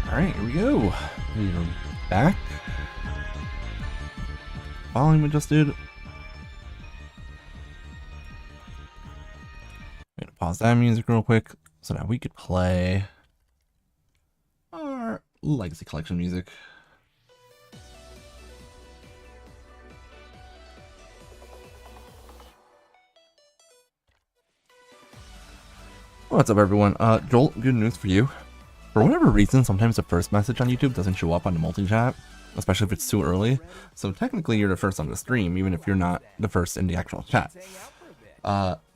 Alright, here we go. We are back. Volume adjusted. I'm gonna pause that music real quick so that we could play our Legacy Collection music. What's up, everyone? Joel, good news for you. For whatever reason, sometimes the first message on YouTube doesn't show up on the multi-chat, especially if it's too early. So technically you're the first on the stream, even if you're not the first in the actual chat.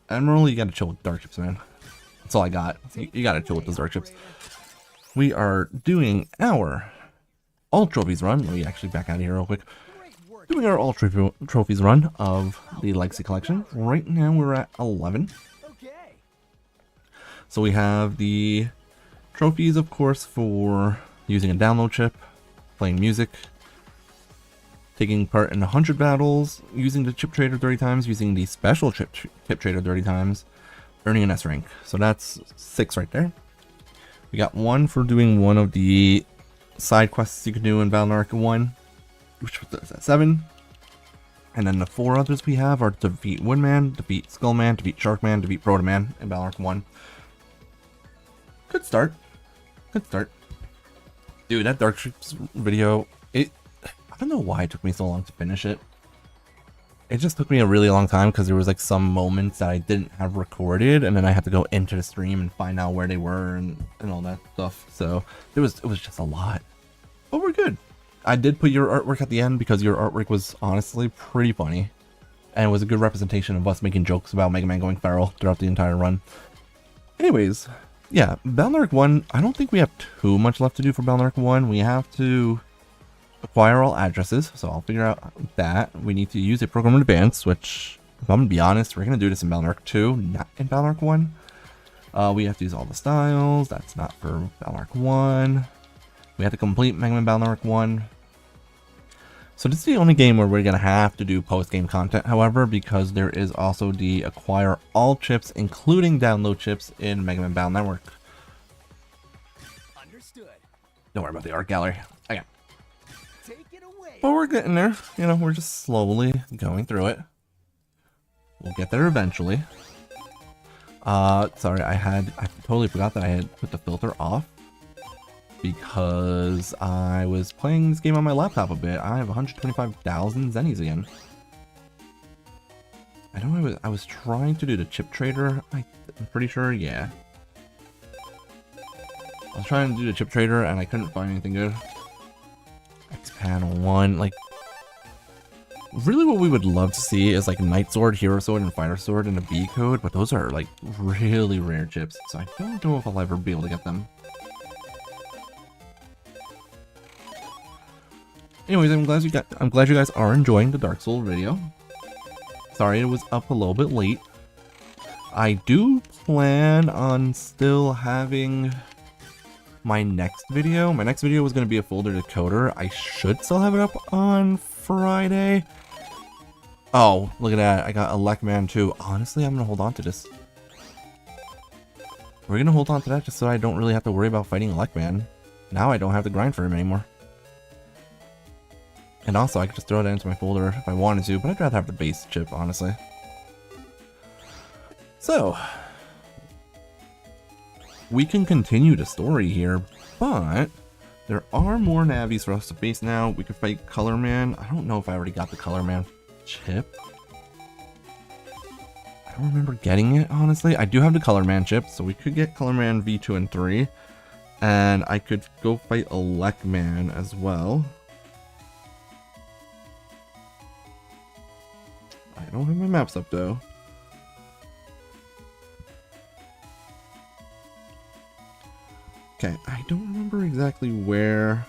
Emerald, you gotta chill with dark chips, man. That's all I got. You gotta chill with those dark chips. We are doing our All Trophies run. Let me actually back out of here real quick. Doing our All Trophies run of the Legacy Collection. Right now we're at 11. So we have the trophies, of course, for using a download chip, playing music, taking part in 100 battles, using the chip trader 30 times, using the special chip trader 30 times, earning an S rank. So that's 6 right there. We got 1 for doing one of the side quests you can do in Balnark 1, which was at 7. And then the 4 others we have are defeat Woodman, defeat Skullman, defeat Sharkman, defeat Protoman in Balnark 1. Good start. Good start. Dude, that Dark Chips video, I don't know why it took me so long to finish it. It just took me a really long time because there was like some moments that I didn't have recorded, and then I had to go into the stream and find out where they were and all that stuff. So it was just a lot. But we're good. I did put your artwork at the end because your artwork was honestly pretty funny. And it was a good representation of us making jokes about Mega Man going feral throughout the entire run. Anyways, yeah, Balnark 1, I don't think we have too much left to do for Balnark 1. We have to acquire all addresses, so I'll figure out that. We need to use a program in advance, which, if I'm going to be honest, we're going to do this in Balnark 2, not in Balnark 1. We have to use all the styles. That's not for Balnark 1. We have to complete Mega Man Balnark 1. So this is the only game where we're going to have to do post-game content, however, because there is also the acquire all chips, including download chips, in Mega Man Battle Network. Understood. Don't worry about the art gallery. Okay. Take it away. But we're getting there. You know, we're just slowly going through it. We'll get there eventually. Sorry, I totally forgot that I had put the filter off, because I was playing this game on my laptop a bit. I have 125,000 zennies again. I know I was trying to do the chip trader. I'm pretty sure, yeah. I was trying to do the chip trader and I couldn't find anything good. X panel 1, like, really what we would love to see is like Knight Sword, Hero Sword, and Fighter Sword in a B code, but those are like really rare chips, so I don't know if I'll ever be able to get them. Anyways, I'm glad you guys are enjoying the Dark Souls video. Sorry it was up a little bit late. I do plan on still having my next video. My next video was going to be a folder decoder. I should still have it up on Friday. Oh, look at that. I got Elecman too. Honestly, I'm going to hold on to this. We're going to hold on to that just so I don't really have to worry about fighting Elecman. Now I don't have to grind for him anymore. And also, I could just throw that into my folder if I wanted to, but I'd rather have the base chip, honestly. So, we can continue the story here, but there are more navies for us to face now. We could fight Color Man. I don't know if I already got the Color Man chip. I don't remember getting it, honestly. I do have the Color Man chip, so we could get Color Man V2 and 3. And I could go fight Elecman as well. I don't have my maps up though. Okay, I don't remember exactly where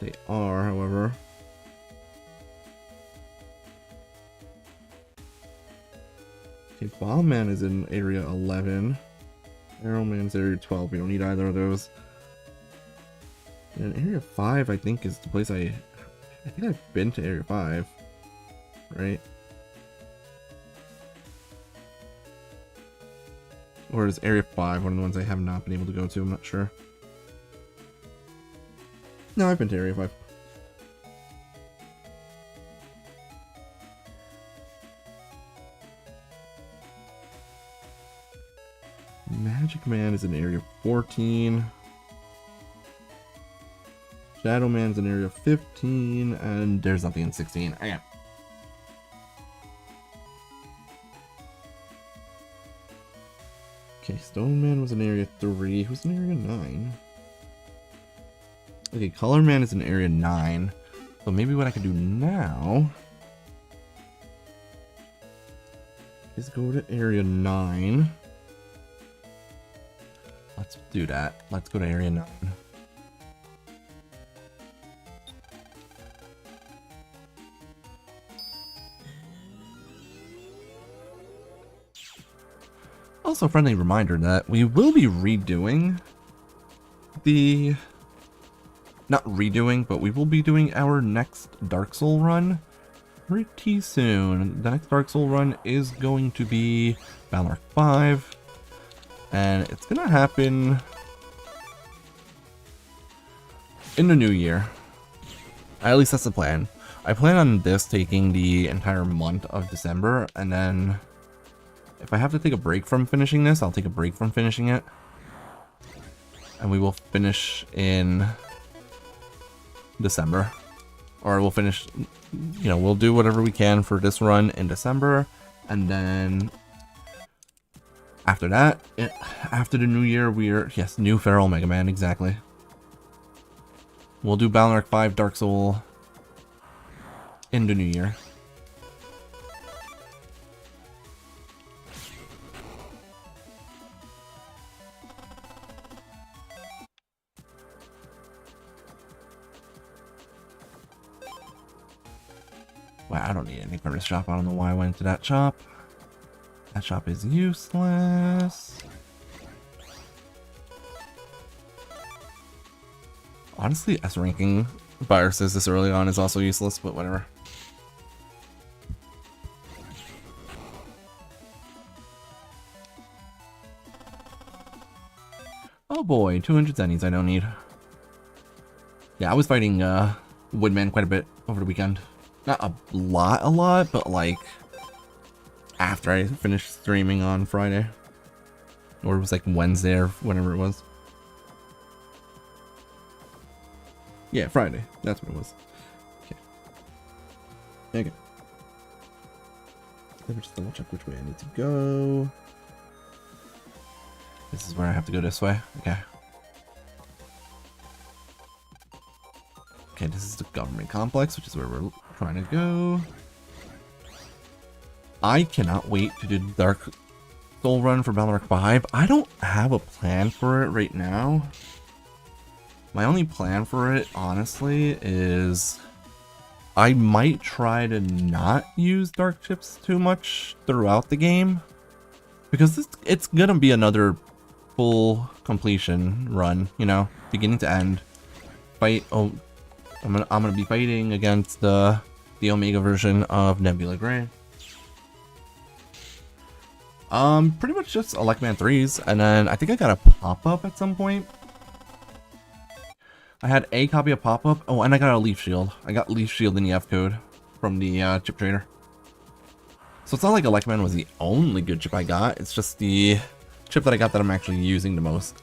they are, however. Okay, Bomb Man is in area 11. Arrow Man's area 12. We don't need either of those. And area 5, I think, is the place I think I've been to area 5. Right? Or is Area 5 one of the ones I have not been able to go to? I'm not sure. No, I've been to Area 5. Magic Man is in Area 14. Shadow Man's in Area 15. And there's nothing in 16. Okay. Okay, Stone Man was in Area 3. Who's in Area 9? Okay, Color Man is in Area 9. So maybe what I can do now is go to Area 9. Let's do that. Let's go to Area 9. Also, a friendly reminder that we will be redoing the... Not redoing, but we will be doing our next Dark Soul run pretty soon. The next Dark Soul run is going to be Balnark 5. And it's gonna happen in the new year. At least that's the plan. I plan on this taking the entire month of December, and then if I have to take a break from finishing this, I'll take a break from finishing it. And we will finish in December. Or we'll finish, you know, we'll do whatever we can for this run in December, and then after that, after the new year, yes, new Feral Mega Man, exactly. We'll do Balnark 5 Dark Soul in the new year. Wow, I don't need anything from this shop. I don't know why I went into that shop. That shop is useless. Honestly, S-ranking viruses this early on is also useless, but whatever. Oh boy, 200 zennies I don't need. Yeah, I was fighting Woodman quite a bit over the weekend. Not a lot, but like after I finished streaming on Friday. Or it was like Wednesday or whenever it was. Yeah, Friday. That's what it was. Okay. Okay. Let me just double check which way I need to go. This is where I have to go this way. Okay. Okay, this is the government complex, which is where we're trying to go. I cannot wait to do the Dark Soul run for Balnark 5. I don't have a plan for it right now. My only plan for it, honestly, is I might try to not use dark chips too much throughout the game, because it's gonna be another full completion run, you know, beginning to end. Fight. Oh, I'm gonna be fighting against the Omega version of Nebula Gray. Pretty much just Elecman 3s, and then I think I got a pop-up at some point. I had a copy of pop-up. Oh, and I got a Leaf Shield. I got Leaf Shield in the F code from the chip trader. So it's not like Elecman was the only good chip I got. It's just the chip that I got that I'm actually using the most.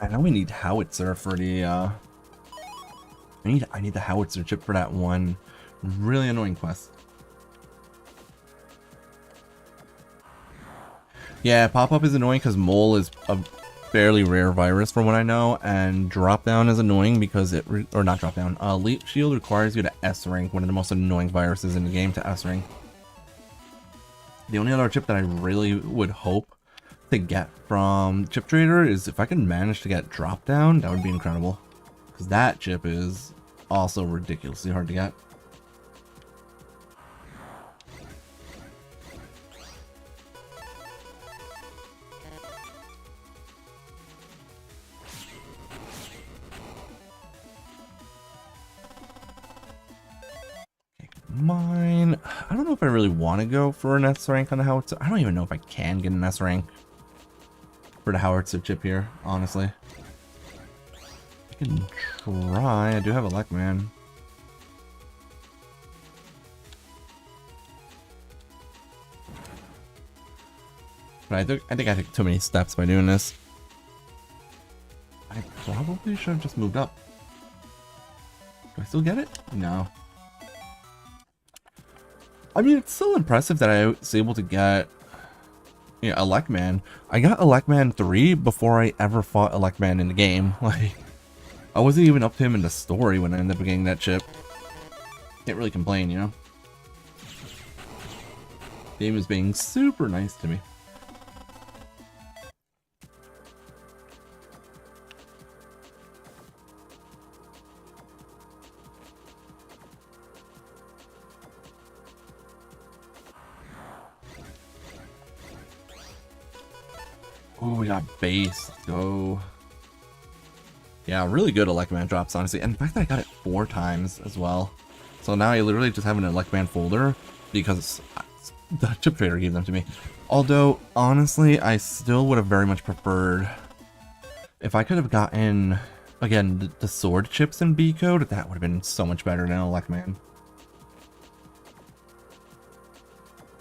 I know we need Howitzer for the I need the Howitzer chip for that one really annoying quest. Yeah, pop-up is annoying because Mole is a fairly rare virus from what I know, and drop-down is annoying because or not drop-down, Leaf Shield requires you to S-rank, one of the most annoying viruses in the game to S-rank. The only other chip that I really would hope to get from Chip Trader is if I can manage to get drop down, that would be incredible, because that chip is also ridiculously hard to get. mine. I don't know if I really want to go for an S rank on the howitzer. I don't even know if I can get an S rank for the howitzer chip here, honestly. I can try. I do have Elecman. But I think I took too many steps by doing this. I probably should have just moved up. Do I still get it? No. I mean, it's still impressive that I was able to get, you know, Elecman. I got Elecman 3 before I ever fought Elecman in the game. Like, I wasn't even up to him in the story when I ended up getting that chip. Can't really complain, you know? The game is being super nice to me. Oh, we got base. Let's go. Yeah, really good Elecman drops, honestly. And the fact that I got it 4 times as well. So now I literally just have an Elecman folder because the chip trader gave them to me. Although, honestly, I still would have very much preferred if I could have gotten, again, the sword chips in B code. That would have been so much better than Elecman.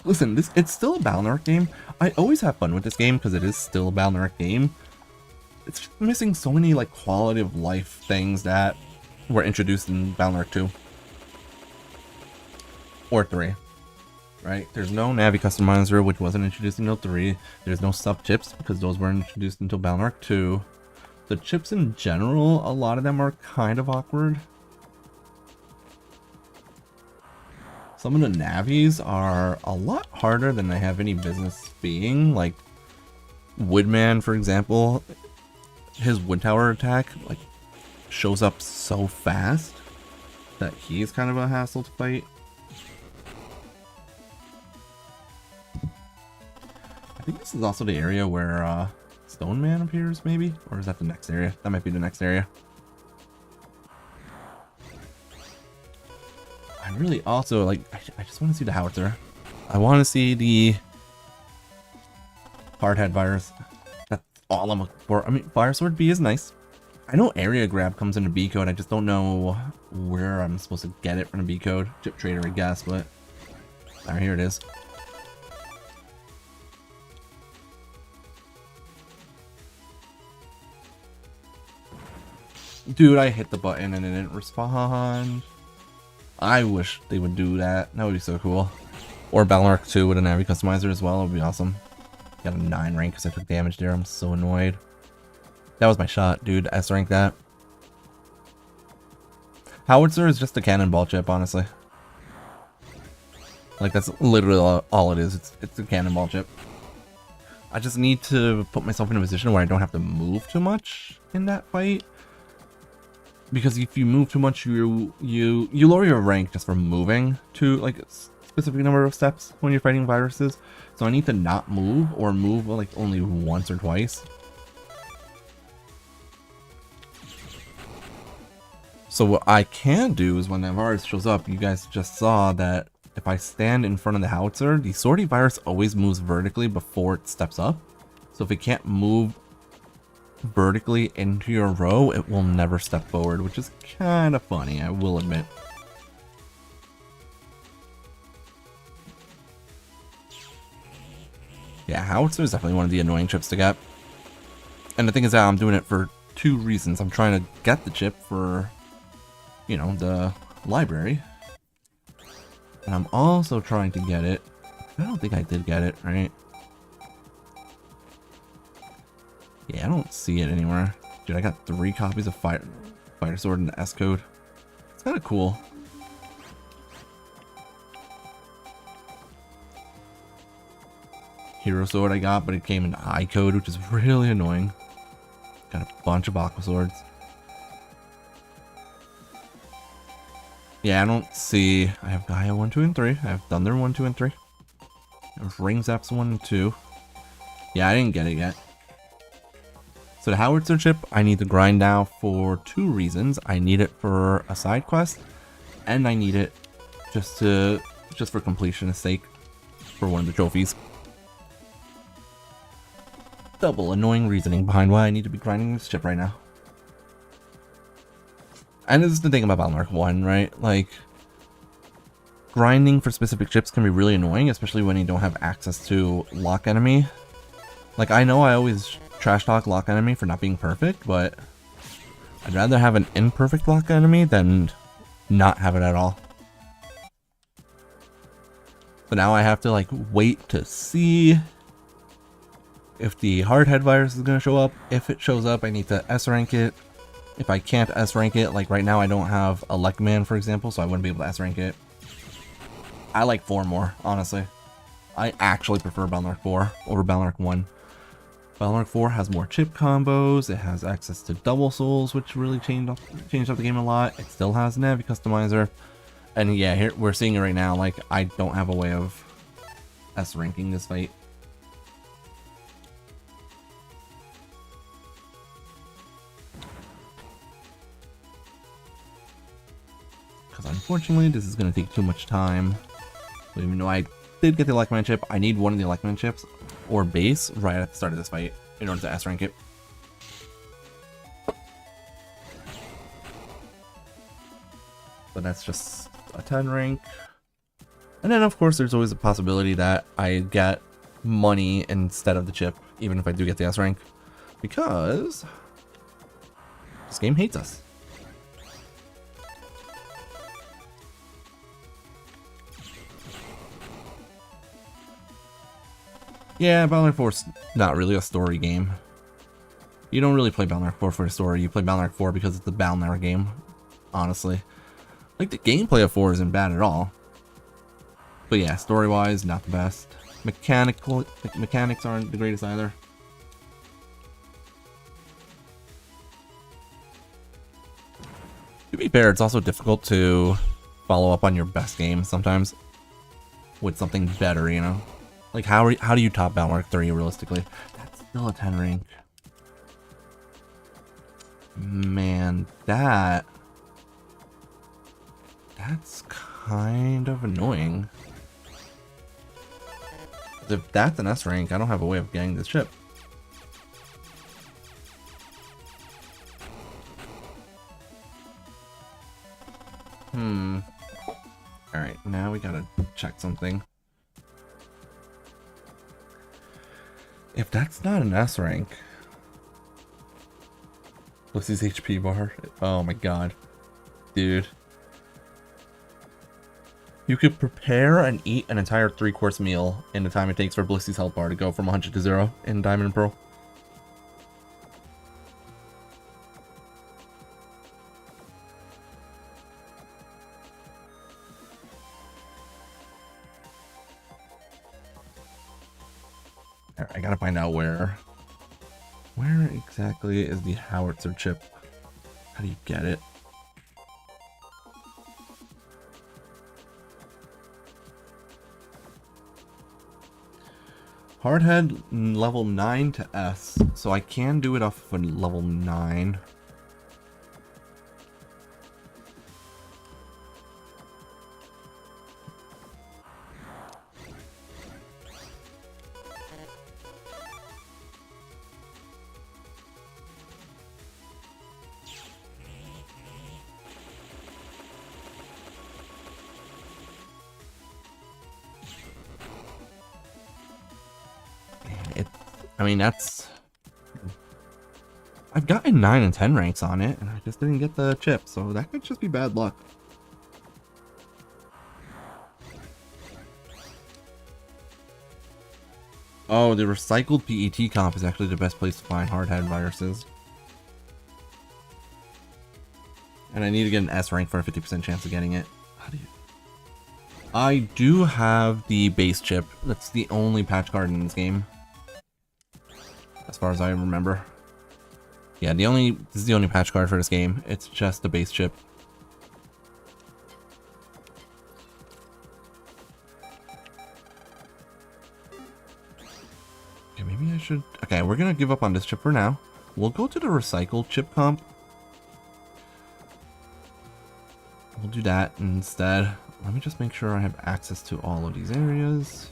Listen, it's still a Balnark game. I always have fun with this game because it is still a Balnark game. It's just missing so many like quality of life things that were introduced in Balnark 2 or 3. Right? There's no Navi customizer, which wasn't introduced until 3. There's no sub chips because those weren't introduced until Balnark 2. The chips in general, a lot of them are kind of awkward. Some of the Navis are a lot harder than they have any business being. Like Woodman, for example, his Wood Tower attack like shows up so fast that he's kind of a hassle to fight. I think this is also the area where Stone Man appears, maybe? Or is that the next area? That might be the next area. I really also, like, I just want to see the howitzer. I want to see the hardhead virus. That's all I'm looking for. I mean, Fire Sword B is nice. I know area grab comes into B code. I just don't know where I'm supposed to get it from the B code. Chip trader, I guess, but alright, here it is. Dude, I hit the button and it didn't respond. I wish they would do that. That would be so cool. Or Balnark 2 with a Navi customizer as well. It would be awesome. Got a 9 rank because I took damage there. I'm so annoyed. That was my shot, dude. S rank that. Howitzer is just a cannonball chip, honestly. Like, that's literally all it is. It's a cannonball chip. I just need to put myself in a position where I don't have to move too much in that fight. Because if you move too much, you lower your rank just from moving to like a specific number of steps when you're fighting viruses. So I need to not move or move like only once or twice. So what I can do is when that virus shows up, you guys just saw that if I stand in front of the howitzer, the sortie virus always moves vertically before it steps up. So if it can't move vertically into your row, it will never step forward, which is kind of funny, I will admit. Yeah, howitzer is definitely one of the annoying chips to get. And the thing is that I'm doing it for 2 reasons. I'm trying to get the chip for, you know, the library. And I'm also trying to get it. I don't think I did get it, right? Yeah, I don't see it anywhere. Dude, I got 3 copies of Fire Sword in the S code. It's kind of cool. Hero Sword I got, but it came in I code, which is really annoying. Got a bunch of Aqua Swords. Yeah, I don't see... I have Gaia 1, 2, and 3. I have Thunder 1, 2, and 3. I have Ring Zaps 1 and 2. Yeah, I didn't get it yet. So the howitzer chip, I need to grind now for 2 reasons. I need it for a side quest, and I need it just for completion's sake, for one of the trophies. Double annoying reasoning behind why I need to be grinding this chip right now. And this is the thing about Balnark 1, right? Like, grinding for specific chips can be really annoying, especially when you don't have access to lock enemy. Like, I know I always trash talk lock enemy for not being perfect, but I'd rather have an imperfect lock enemy than not have it at all. So now I have to, like, wait to see if the hard head virus is going to show up. If it shows up, I need to S rank it. If I can't S rank it, like right now I don't have Elecman, for example, so I wouldn't be able to S rank it. I like 4 more, honestly. I actually prefer Balnark 4 over Balnark 1. Balnark 4 has more chip combos, it has access to double souls, which really changed up the game a lot. It still has Navi customizer. And yeah, here we're seeing it right now, like I don't have a way of S ranking this fight. Because unfortunately this is going to take too much time. So even though I did get the Elecman chip, I need one of the Elecman chips or base right at the start of this fight in order to S rank it. But that's just a 10 rank. And then of course there's always a possibility that I get money instead of the chip, even if I do get the S rank, because this game hates us. Yeah, Balnark 4's not really a story game. You don't really play Balnark 4 for a story, you play Balnark 4 because it's the Balnark game, honestly. Like, the gameplay of 4 isn't bad at all. But yeah, story-wise, not the best. Mechanics aren't the greatest either. To be fair, it's also difficult to follow up on your best game sometimes with something better, you know? Like, how do you top Balnark 3 realistically? That's still a 10 rank. Man, that's kind of annoying. If that's an S rank, I don't have a way of getting this chip. Alright, now we gotta check something. If that's not an S rank, what's his HP bar? Oh my god. Dude. You could prepare and eat an entire 3-course meal in the time it takes for Blissy's health bar to go from 100 to 0 in Diamond and Pearl. Alright, I gotta find out where exactly is the howitzer chip? How do you get it? Hardhead level 9 to S, so I can do it off of level 9. I mean, I've gotten 9 and 10 ranks on it, and I just didn't get the chip, so that could just be bad luck. Oh, the recycled PET comp is actually the best place to find hardhead viruses. And I need to get an S rank for a 50% chance of getting it. How do you... I do have the base chip. That's the only patch card in this game, as far as I remember. Yeah, this is the only patch card for this game. It's just the base chip. Okay, maybe I should... Okay, we're gonna give up on this chip for now. We'll go to the recycled chip comp. We'll do that instead. Let me just make sure I have access to all of these areas.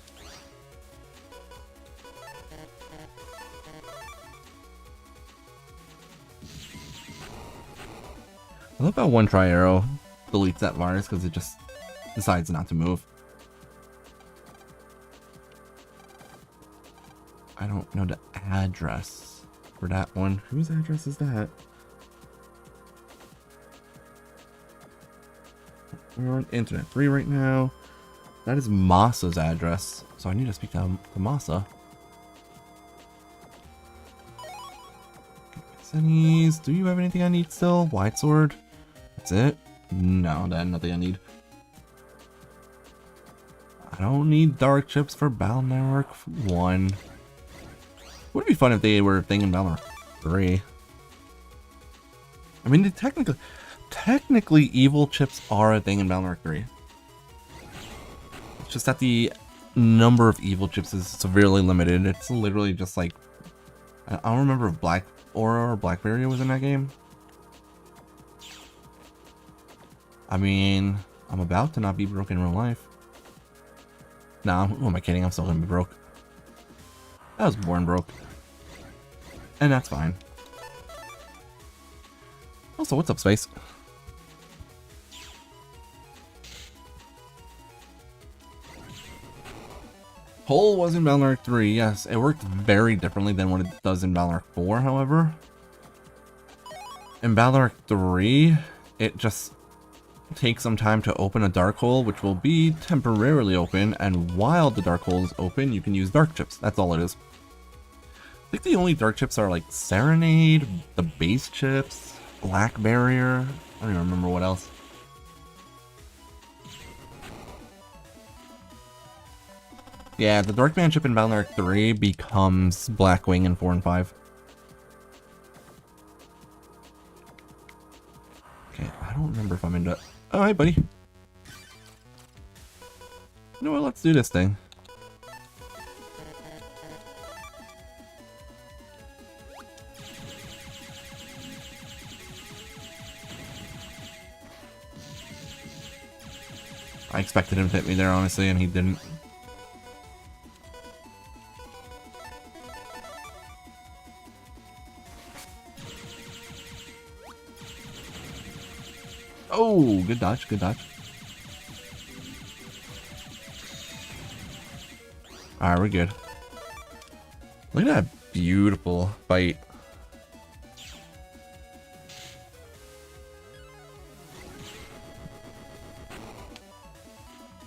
I love how one tri-arrow deletes that virus because it just decides not to move. I don't know the address for that one. Whose address is that? We're on Internet 3 right now. That is Masa's address, so I need to speak to Masa. Sennies, do you have anything I need still? Wide sword? That's it? No, that's nothing I need. I don't need dark chips for Battle Network 1. Would it be fun if they were a thing in Battle Network 3? I mean, technically evil chips are a thing in Battle Network 3. It's just that the number of evil chips is severely limited. It's literally just like, I don't remember if Black Aura or Blackberry was in that game. I mean, I'm about to not be broke in real life. Nah, who am I kidding? I'm still gonna be broke. I was born broke. And that's fine. Also, what's up, Space? Hole was in Battle Network 3, yes. It worked very differently than what it does in Battle Network 4, however. In Battle Network 3, it just takes some time to open a dark hole, which will be temporarily open, and while the dark hole is open, you can use dark chips. That's all it is. I think the only dark chips are like Serenade, the base chips, Black Barrier. I don't even remember what else. Yeah, the Darkman chip in Battle Network 3 becomes Blackwing in 4 and 5. Okay, I don't remember if I'm into... Oh, hi, buddy. You know what? Let's do this thing. I expected him to hit me there, honestly, and he didn't. Oh, good dodge, good dodge. Alright, we're good. Look at that beautiful fight.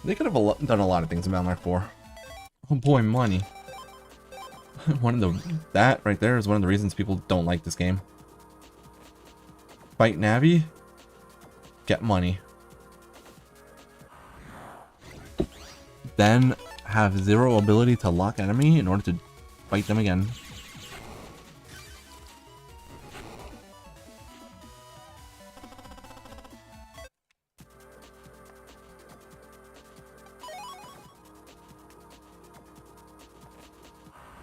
They could have done a lot of things in Battle Network 4. Oh boy, money. That right there is one of the reasons people don't like this game. Fight Navi, get money. Then have zero ability to lock enemy in order to fight them again.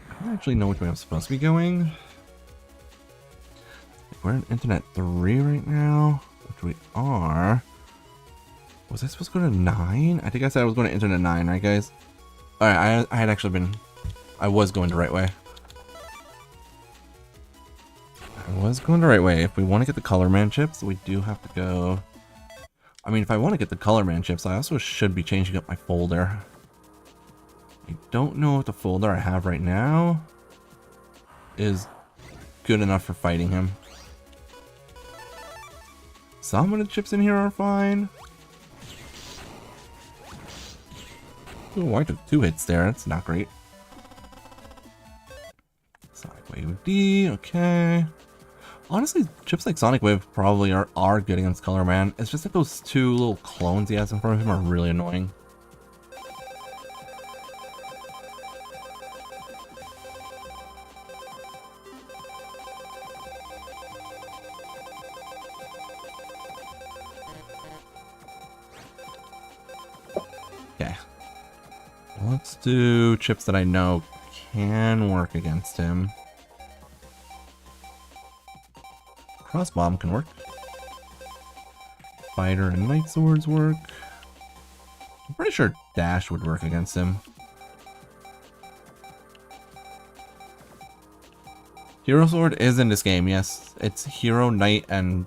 I don't actually know which way I'm supposed to be going. We're in Internet 3 right now, which we are. Was I supposed to go to 9? I think I said I was going to Internet 9, right, guys? Alright, I was going the right way. I was going the right way. If we want to get the Color Man chips, we do have to go... I mean, if I want to get the Color Man chips, I also should be changing up my folder. I don't know if the folder I have right now is good enough for fighting him. Some of the chips in here are fine. Oh, I took 2 hits there. That's not great. Sonic Wave D, okay. Honestly, chips like Sonic Wave probably are good against Color Man. It's just that those 2 little clones he has in front of him are really annoying. Let's do chips that I know can work against him. Cross Bomb can work. Fighter and Night Swords work. I'm pretty sure dash would work against him. Hero Sword is in this game, yes. It's Hero, Knight, and...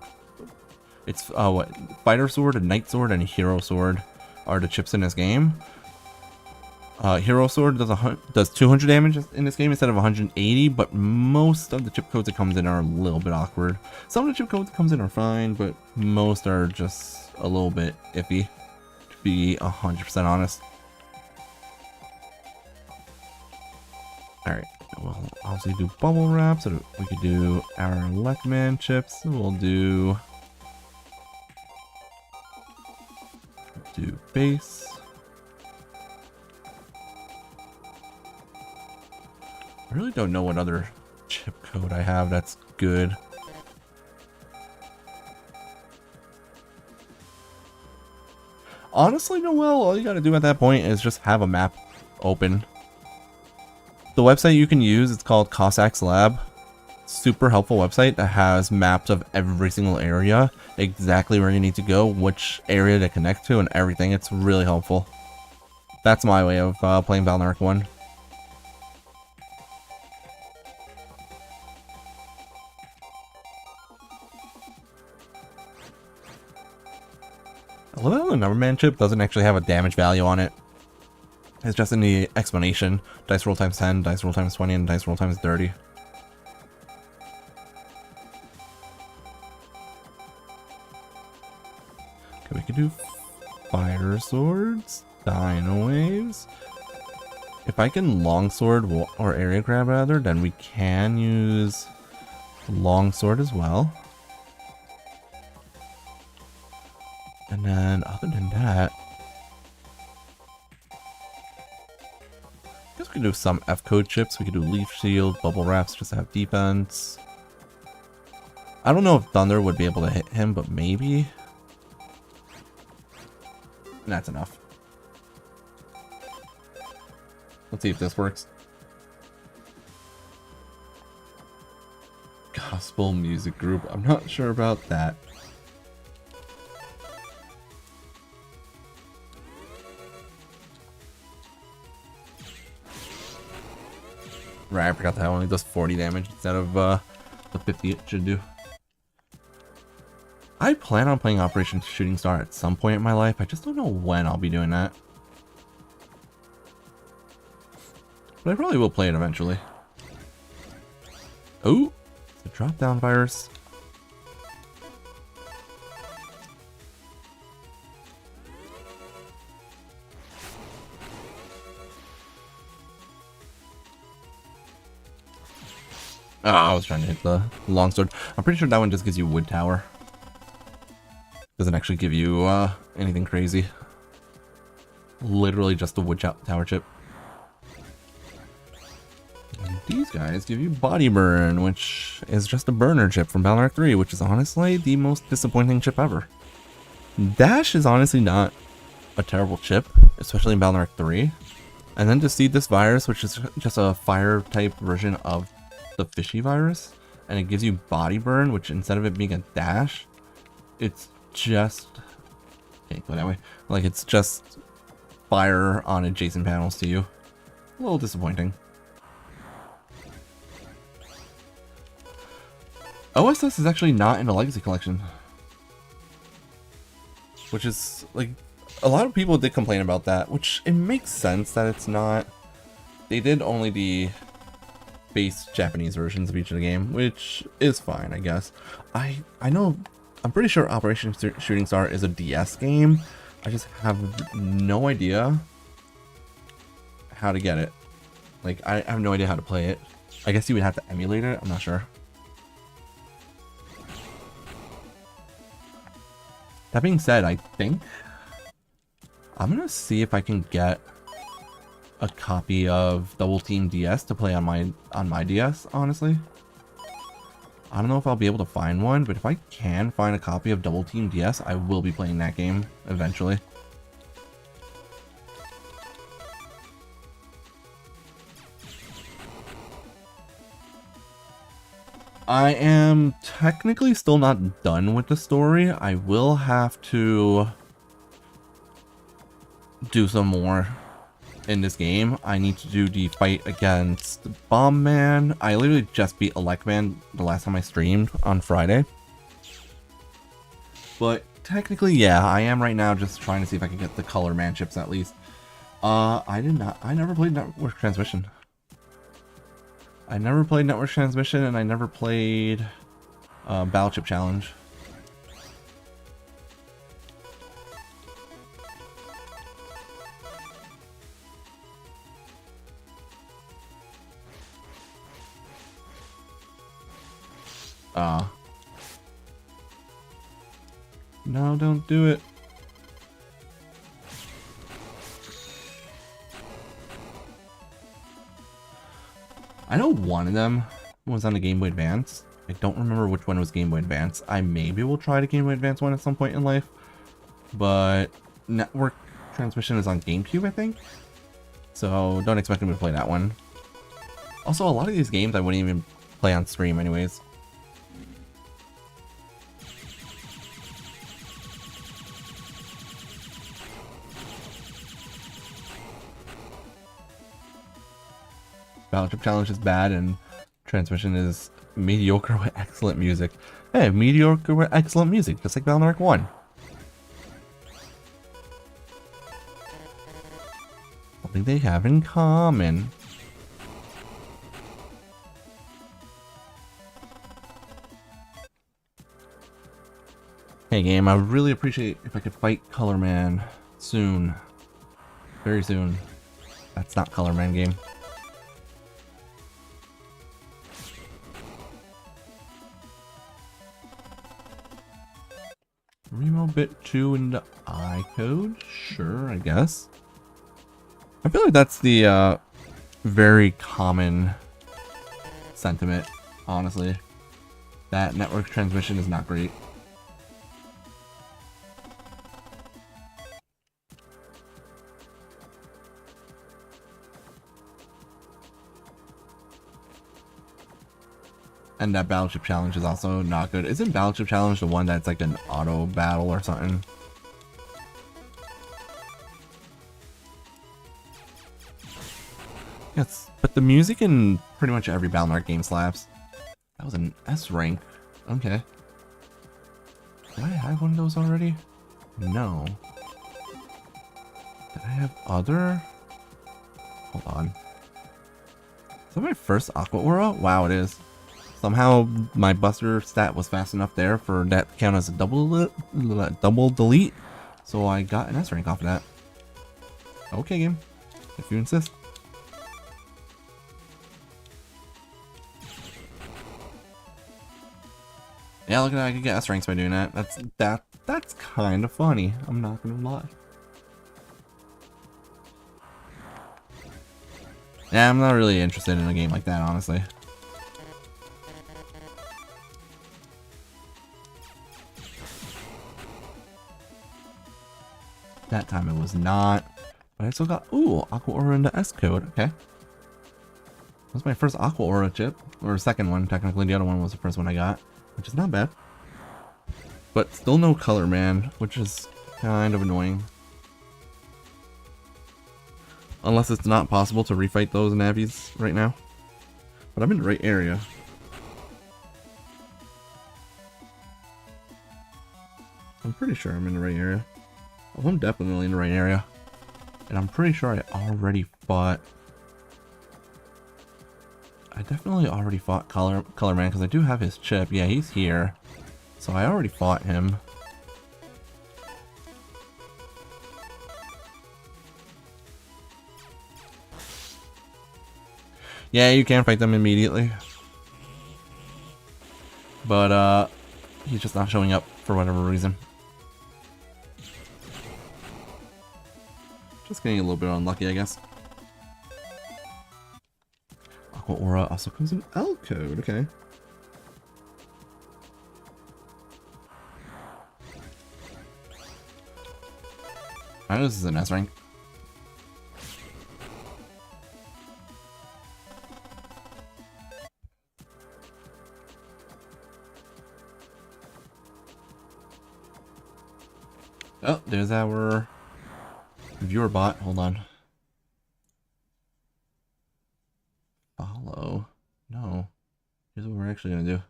It's, what? Fighter Sword, and Knight Sword, and Hero Sword are the chips in this game. Hero Sword does 200 damage in this game instead of 180, but most of the chip codes it comes in are a little bit awkward. Some of the chip codes it comes in are fine, but most are just a little bit iffy, to be 100% honest. Alright, we'll obviously do bubble wrap so that we could do our Elecman chips. We'll do base. I really don't know what other chip code I have that's good. Honestly, Noel, all you gotta do at that point is just have a map open. The website you can use, it's called Cossacks Lab. Super helpful website that has maps of every single area, exactly where you need to go, which area to connect to, and everything. It's really helpful. That's my way of playing Valorant 1. I love how the Numberman chip doesn't actually have a damage value on it. It's just in the explanation. Dice roll times 10, dice roll times 20, and dice roll times 30. Okay, we can do fire swords, dino waves. If I can longsword or area grab rather, then we can use longsword as well. And then other than that, I guess we can do some F code chips. We could do leaf shield, bubble wraps just to have defense. I don't know if thunder would be able to hit him, but maybe. That's enough. Let's see if this works. Gospel music group. I'm not sure about that. Right, I forgot that only does 40 damage instead of the 50 it should do. I plan on playing Operation Shooting Star at some point in my life. I just don't know when I'll be doing that. But I probably will play it eventually. Oh, it's a drop down virus. Oh, I was trying to hit the longsword. I'm pretty sure that one just gives you wood tower. Doesn't actually give you anything crazy. Literally just the wood tower chip. And these guys give you body burn, which is just a burner chip from Valorant 3, which is honestly the most disappointing chip ever. Dash is honestly not a terrible chip, especially in Valorant 3. And then to see this virus, which is just a fire type version of the fishy virus, and it gives you body burn, which instead of it being a dash, it's just can't go that way. Like it's just fire on adjacent panels to you. A little disappointing. OSS is actually not in the Legacy Collection, which is like a lot of people did complain about that, which it makes sense that it's not. They did only the base Japanese versions of each of the game, which is fine, I guess. I know, I'm pretty sure Operation Shooting Star is a DS game. I just have no idea how to get it. Like, I have no idea how to play it. I guess you would have to emulate it, I'm not sure. That being said, I think I'm gonna see if I can get a copy of Double Team DS to play on my DS, honestly. I don't know if I'll be able to find one, but if I can find a copy of Double Team DS, I will be playing that game eventually. I am technically still not done with the story. I will have to do some more in this game. I need to do the fight against Bomb Man. I literally just beat Elecman the last time I streamed on Friday. But technically, yeah, I am right now just trying to see if I can get the Color Man chips at least. I never played Network Transmission. I never played Network Transmission, and I never played Battle Chip Challenge. No, don't do it. I know one of them was on the Game Boy Advance. I don't remember which one was Game Boy Advance. I maybe will try the Game Boy Advance one at some point in life. But Network Transmission is on GameCube, I think. So don't expect me to play that one. Also, a lot of these games I wouldn't even play on stream anyways. Battle Chip Challenge is bad and Transmission is mediocre with excellent music. Hey, mediocre with excellent music, just like Battle 1. Something they have in common. Hey game, I would really appreciate if I could fight Color Man soon. Very soon. That's not Color Man game. Remo bit 2 into I-code? Sure, I guess. I feel like that's the very common sentiment, honestly. That Network Transmission is not great. And that Battle Chip Challenge is also not good. Isn't Battle Chip Challenge the one that's like an auto battle or something? Yes, but the music in pretty much every Battle.net game slaps. That was an S rank. Okay. Did I have one of those already? No. Did I have other? Hold on. Is that my first Aqua Aura? Wow, it is. Somehow my Buster stat was fast enough there for that to count as a double delete. So I got an S rank off of that. Okay, game. If you insist. Yeah, look at that. I could get S ranks by doing that. That's kind of funny. I'm not gonna lie. Yeah, I'm not really interested in a game like that, honestly. That time it was not. But I still got, ooh, Aqua Aura into S code. Okay. That was my first Aqua Aura chip. Or second one, technically. The other one was the first one I got. Which is not bad. But still no Color Man, which is kind of annoying. Unless it's not possible to refight those Navis right now. But I'm in the right area. I'm pretty sure I'm in the right area. Oh, I'm definitely in the right area. And I'm pretty sure I already fought... I definitely already fought Color Man because I do have his chip. Yeah, he's here. So I already fought him. Yeah, you can fight them immediately. But, he's just not showing up for whatever reason. Just getting a little bit unlucky, I guess. Aqua Aura also comes in L code, okay. I know this is an S rank. Oh, there's our Viewer bot, hold on. Follow. No. Here's what we're actually gonna do.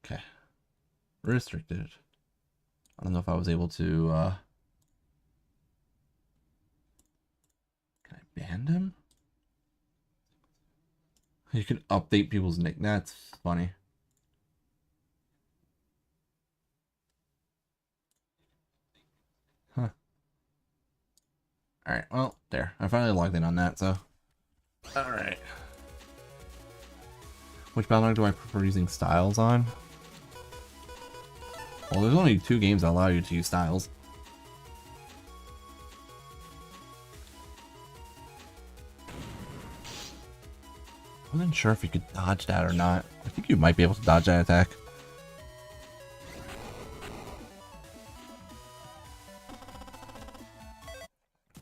Okay. Restricted. I don't know if I was able to, can I ban them? You can update people's nick. That's funny. Huh. Alright, well, there. I finally logged in on that, so. Alright. Which battle do I prefer using styles on? Well, there's only 2 games that allow you to use styles. I wasn't sure if you could dodge that or not. I think you might be able to dodge that attack.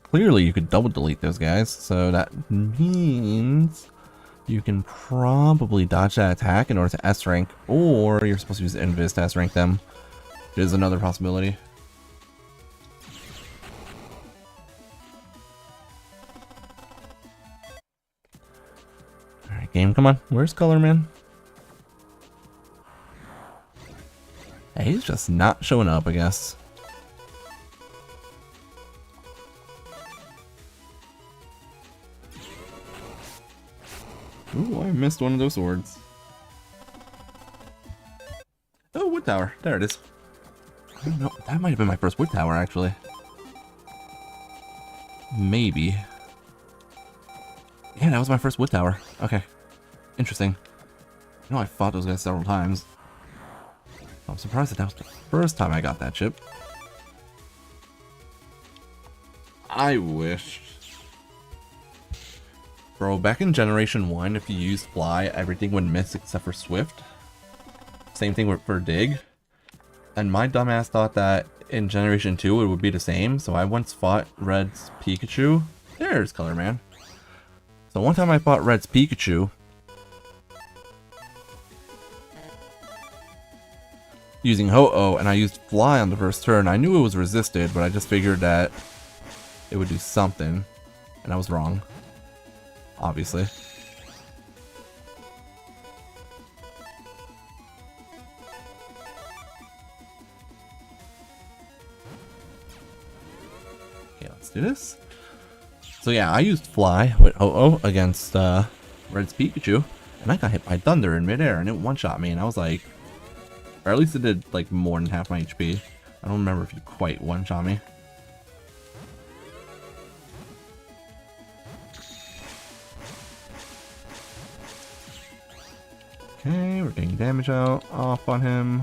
Clearly you could double delete those guys, so that means you can probably dodge that attack in order to S rank, or you're supposed to use Invis to S rank them, which is another possibility. Alright, game, come on. Where's Color Man? Hey, he's just not showing up, I guess. Ooh, I missed one of those swords. Oh, wood tower. There it is. I don't know. That might have been my first wood tower, actually. Maybe. Yeah, that was my first wood tower. Okay. Interesting. I know I fought those guys several times. I'm surprised that was the first time I got that chip. I wish. Bro, back in Generation 1, if you used Fly, everything would miss except for Swift. Same thing for Dig. And my dumbass thought that in Generation 2 it would be the same, so I once fought Red's Pikachu. There's Color Man. So one time I fought Red's Pikachu. Using Ho-Oh, and I used Fly on the first turn. I knew it was resisted, but I just figured that it would do something. And I was wrong. Obviously. Okay, let's do this. So yeah, I used Fly with Ho-Oh against Red's Pikachu, and I got hit by Thunder in midair, and it one-shot me, and I was like, or at least it did like more than half my HP. I don't remember if it quite one-shot me. Okay, we're getting damage out off on him.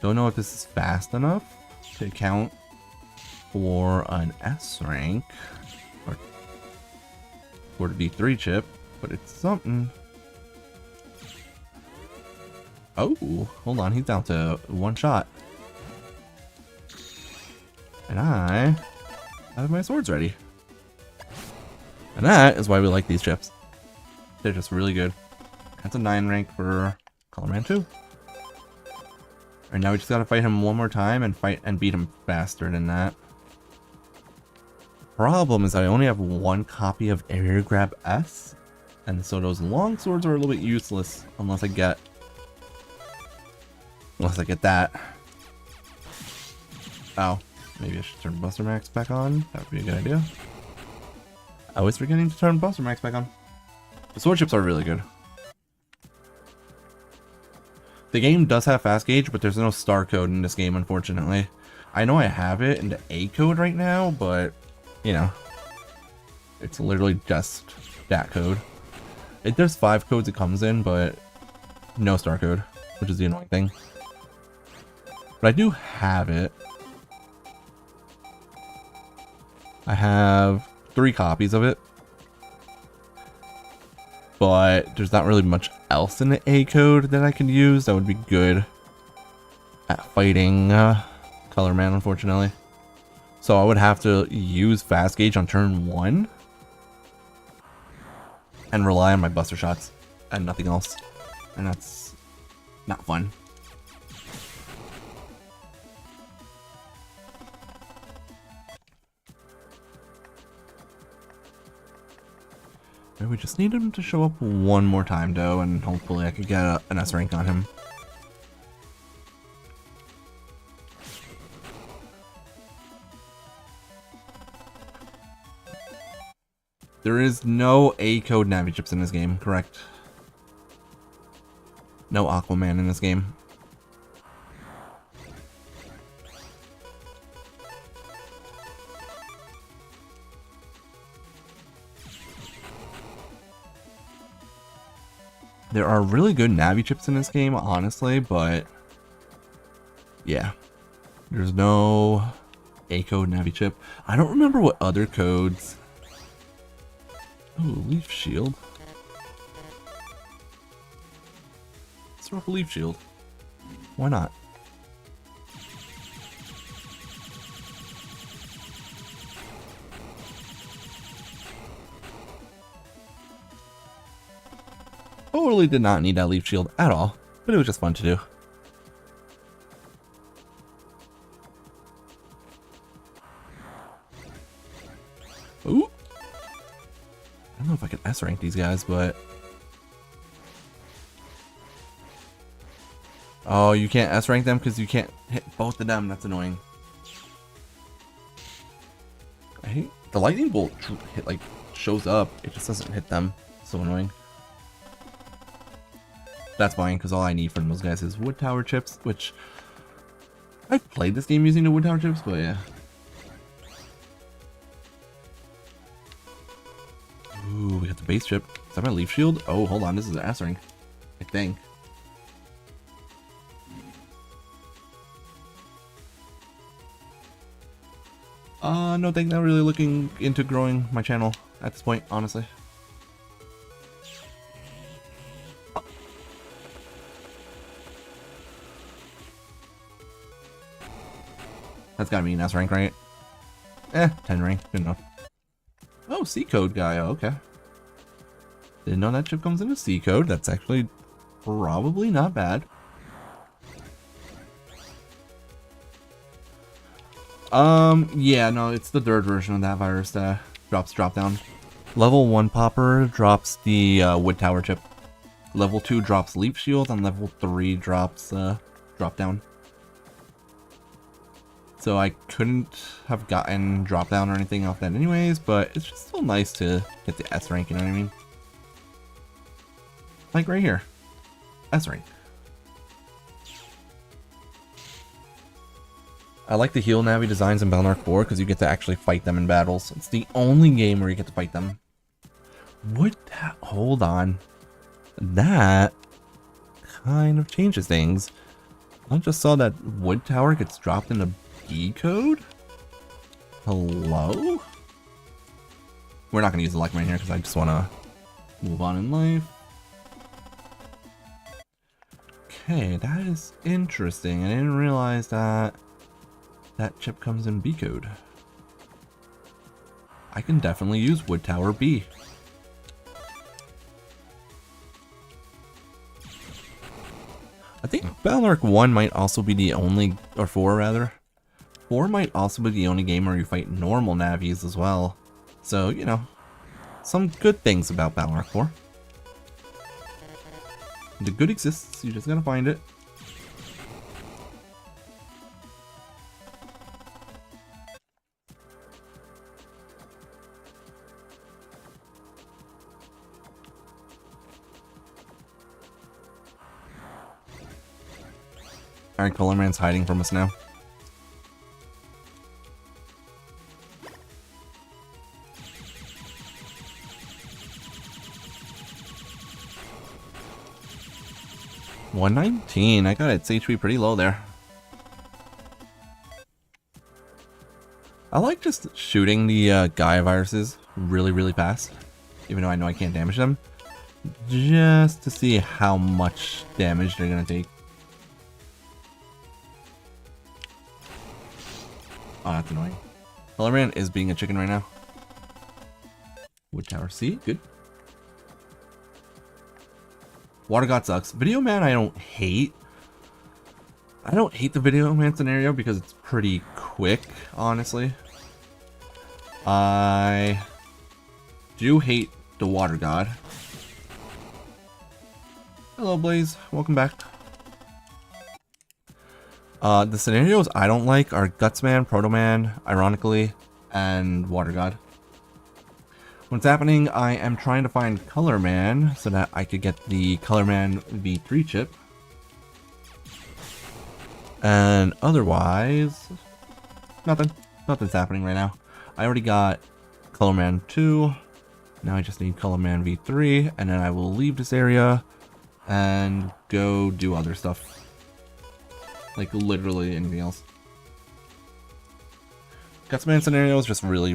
Don't know if this is fast enough to count for an S rank or for the D3 chip, but it's something. Oh, hold on, he's down to one shot. And I have my swords ready. And that is why we like these chips. They're just really good. That's a 9 rank for Color Man 2. Alright, now we just gotta fight him one more time and beat him faster than that. Problem is I only have 1 copy of Air Grab S, and so those long swords are a little bit useless unless I get that. Oh, maybe I should turn Buster Max back on. That would be a good idea. I was forgetting to turn Buster Max back on. The sword chips are really good. The game does have fast gauge, but there's no star code in this game, unfortunately. I know I have it in the A code right now, but, you know, it's literally just that code. There's 5 codes it comes in, but no star code, which is the annoying thing. But I do have it. I have 3 copies of it. But there's not really much else in the A code that I can use that would be good at fighting Color Man, unfortunately. So I would have to use fast gauge on turn 1 and rely on my buster shots and nothing else. And that's Not fun. We just need him to show up one more time, though, and hopefully I could get an S rank on him. There is no A-code Navi chips in this game, correct? No Aquaman in this game. There are really good Navi chips in this game, honestly, but yeah. There's no A-code Navi chip. I don't remember what other codes. Ooh, Leaf Shield. Let's throw up a Leaf Shield. Why not? Totally did not need that Leaf Shield at all, but it was just fun to do. Ooh! I don't know if I can S rank these guys, but... Oh, you can't S rank them because you can't hit both of them. That's annoying. I hate... The lightning bolt hit, like, shows up. It just doesn't hit them. So annoying. That's fine, because all I need from those guys is wood tower chips, which I've played this game using the wood tower chips, but yeah. Ooh, we got the base chip. Is that my Leaf Shield? Oh, hold on, this is an S rank, I think. No, thank. Not really looking into growing my channel at this point, honestly. That's gotta be an S rank, right? 10 rank, good enough. Oh, C code guy, oh, okay. Didn't know that chip comes in a C code. That's actually probably not bad. Yeah, no, it's the third version of that virus that drops drop down. Level 1 popper drops the wood tower chip. Level 2 drops Leaf Shield, and level 3 drops drop down. So I couldn't have gotten drop down or anything off that anyways, but it's just still nice to get the S rank, you know what I mean? Like right here. S rank. I like the heal Navi designs in Battle Arc 4 because you get to actually fight them in battles. It's the only game where you get to fight them. Would that... Hold on. That kind of changes things. I just saw that wood tower gets dropped in a B code? Hello? We're not going to use the Elecman here because I just want to move on in life. Okay, that is interesting. I didn't realize that that chip comes in B code. I can definitely use wood tower B. I think Battle Arc 1 might also be the only, or 4 rather. 4 might also be the only game where you fight normal Navis as well. So, you know, some good things about Battle Arc 4. The good exists, you just gotta find it. Alright, Colorman's hiding from us now. $119. I got its HP pretty low there. I like just shooting the Gaia viruses really fast, even though I know I can't damage them, just to see how much damage they're gonna take. Oh, that's annoying. Colorman is being a chicken right now. Wood tower C, good. Water God sucks. Video Man I don't hate. I don't hate the Video Man scenario because it's pretty quick, honestly. I do hate the Water God. Hello, Blaze. Welcome back. The scenarios I don't like are Gutsman, Proto-Man, ironically, and Water God. What's happening, I am trying to find Color Man so that I could get the Color Man V3 chip. And otherwise, nothing's happening right now. I already got Color Man 2. Now I just need Color Man V3, and then I will leave this area and go do other stuff. Like literally anything else. Gutsman scenario is just really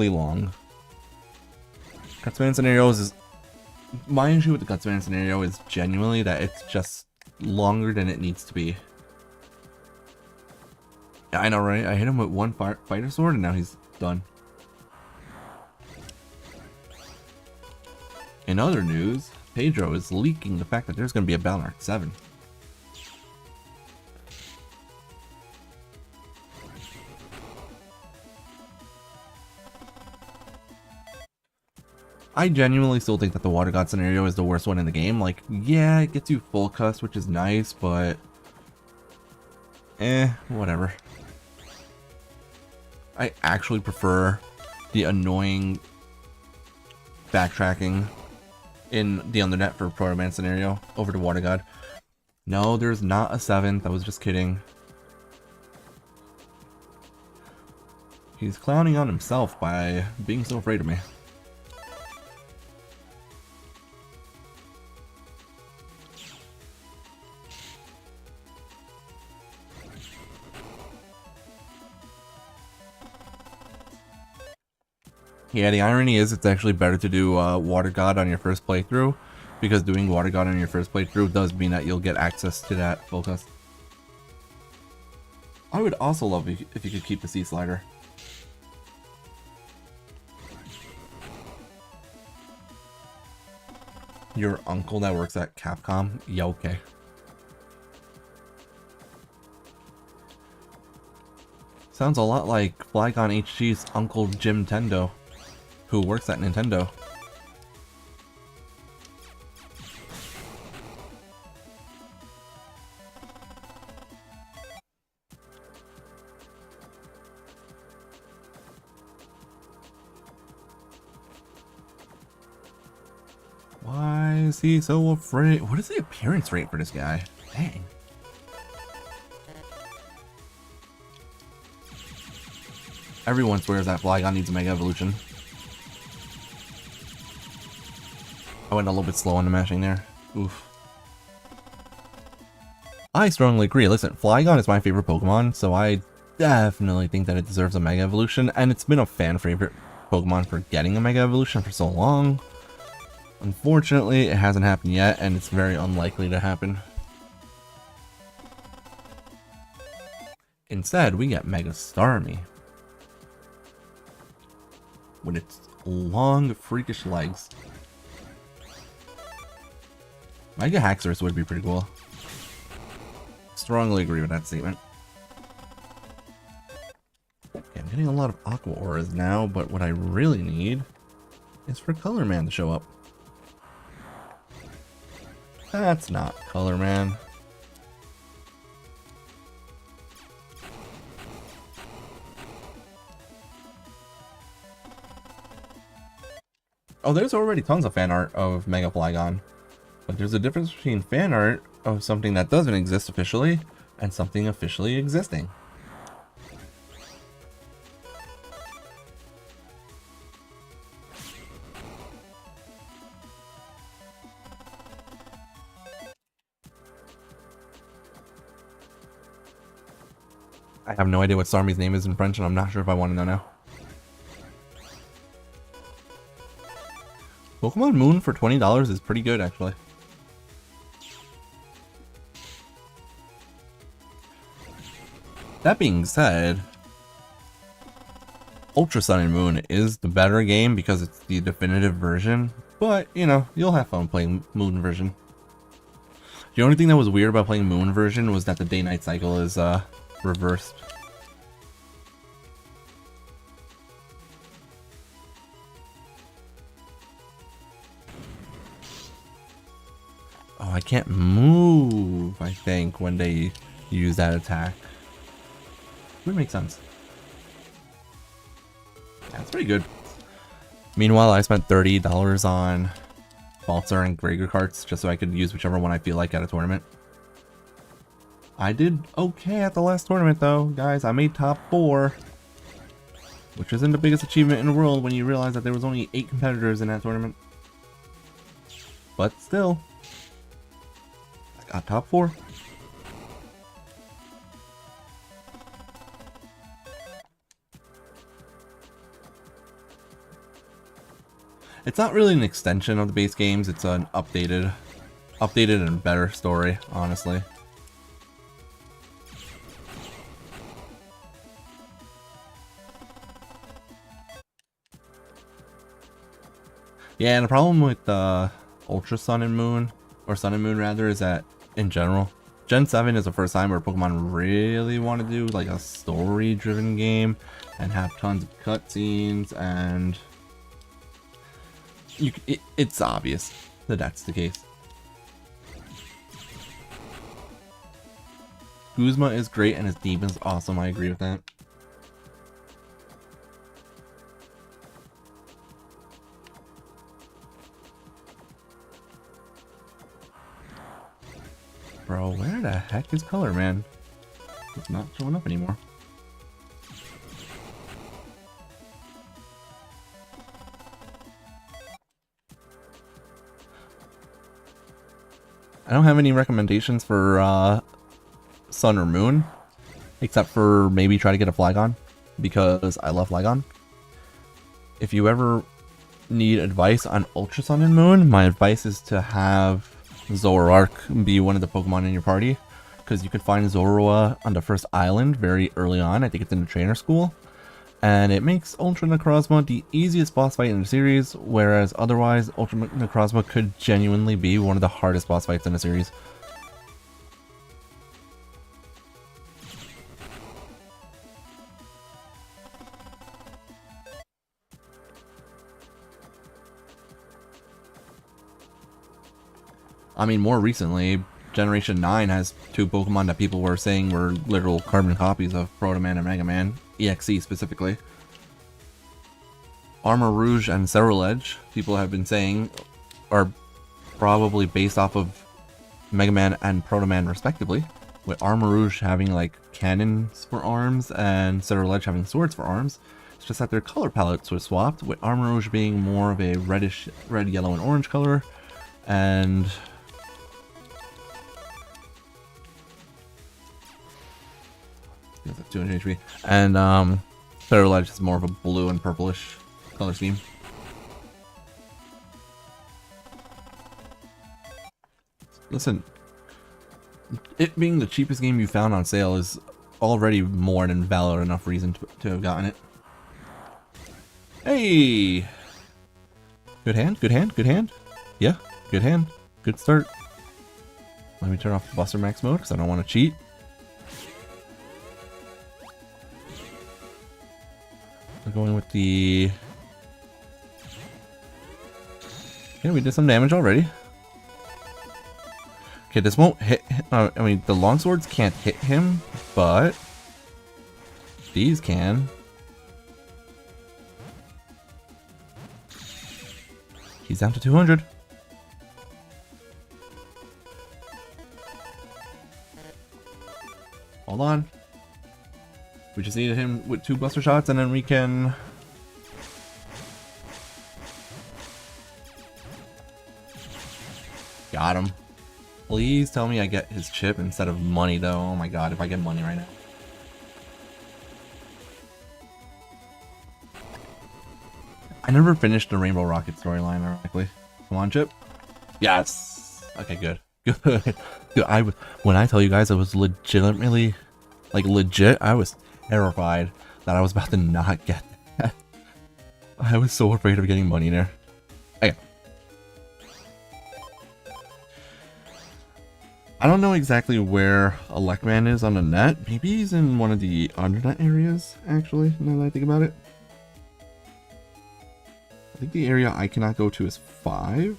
long. Gutsman scenarios is... My issue with the Gutsman scenario is genuinely that it's just longer than it needs to be. Yeah, I know, right? I hit him with one fighter sword and now he's done. In other news, Pedro is leaking the fact that there's going to be a Battle Arc 7. I genuinely still think that the Water God scenario is the worst one in the game. Like, yeah, it gets you full cust, which is nice, but... whatever. I actually prefer the annoying backtracking in the Undernet for Proto Man scenario over to Water God. No, there's not a 7th. I was just kidding. He's clowning on himself by being so afraid of me. Yeah, the irony is it's actually better to do Water God on your first playthrough, because doing Water God on your first playthrough does mean that you'll get access to that full cust. I would also love if you could keep the Sea Slider. Your uncle that works at Capcom? Yeah, okay. Sounds a lot like Flygon HG's Uncle Jim Tendo, who works at Nintendo. Why is he so afraid? What is the appearance rate for this guy? Dang. Everyone swears that Flygon needs a Mega Evolution. I went a little bit slow on the mashing there. Oof. I strongly agree. Listen, Flygon is my favorite Pokemon, so I definitely think that it deserves a Mega Evolution, and it's been a fan favorite Pokemon for getting a Mega Evolution for so long. Unfortunately, it hasn't happened yet, and it's very unlikely to happen. Instead, we get Mega Starmie with its long, freakish legs. Mega Haxorus would be pretty cool. Strongly agree with that statement. Okay, I'm getting a lot of Aqua Auras now, but what I really need is for Color Man to show up. That's not Color Man. Oh, there's already tons of fan art of Mega Flygon. But there's a difference between fan art of something that doesn't exist officially and something officially existing. I have no idea what Starmie's name is in French, and I'm not sure if I want to know now. Pokemon Moon for $20 is pretty good, actually. That being said, Ultra Sun and Moon is the better game because it's the definitive version, but, you know, you'll have fun playing Moon version. The only thing that was weird about playing Moon version was that the day-night cycle is reversed. Oh, I can't move, I think, when they use that attack. Would make sense. Yeah, it's pretty good. Meanwhile, I spent $30 on Baltzar and Gregor carts just so I could use whichever one I feel like at a tournament. I did okay at the last tournament though, guys. I made top 4, which isn't the biggest achievement in the world when you realize that there was only 8 competitors in that tournament. But still, I got top 4. It's not really an extension of the base games, it's an updated and better story, honestly. Yeah, and the problem with Ultra Sun and Moon, or Sun and Moon rather, is that in general, Gen 7 is the first time where Pokemon really want to do like a story-driven game and have tons of cutscenes, and it's obvious that that's the case. Guzma is great and his theme is awesome, I agree with that. Bro, where the heck is Color Man? It's not showing up anymore. I don't have any recommendations for Sun or Moon, except for maybe try to get a Flygon, because I love Flygon. If you ever need advice on Ultra Sun and Moon, my advice is to have Zoroark be one of the Pokemon in your party, because you can find Zorua on the first island very early on. I think it's in the trainer school, and it makes Ultra Necrozma the easiest boss fight in the series, whereas otherwise Ultra Necrozma could genuinely be one of the hardest boss fights in the series. I mean, more recently, Generation 9 has 2 Pokemon that people were saying were literal carbon copies of Proto Man and Mega Man, EXE specifically. Armor Rouge and Ceruledge, people have been saying, are probably based off of Mega Man and Proto Man respectively, with Armor Rouge having like cannons for arms and Ceruledge having swords for arms. It's just that their color palettes were swapped, with Armor Rouge being more of a reddish, red, yellow, and orange color, and that's 200 HP. And Ceruledge is more of a blue and purplish color scheme. Listen, it being the cheapest game you found on sale is already more than valid enough reason to have gotten it. Hey! Good hand, good hand, good hand. Yeah, good hand. Good start. Let me turn off Buster Max mode because I don't want to cheat. I'm going with the... Okay, we did some damage already. Okay, this won't hit... I mean, the longswords can't hit him, but... these can. He's down to 200. Hold on. We just needed him with 2 Buster Shots, and then we can... Got him. Please tell me I get his chip instead of money, though. Oh my god, if I get money right now. I never finished the Rainbow Rocket storyline, ironically. Come on, Chip. Yes! Okay, good. Good. Dude, when I tell you guys I was legitimately... like, legit, I was terrified that I was about to not get that. I was so afraid of getting money in there. Okay. I don't know exactly where Elecman is on the net. Maybe he's in one of the undernet areas, actually, now that I think about it. I think the area I cannot go to is 5.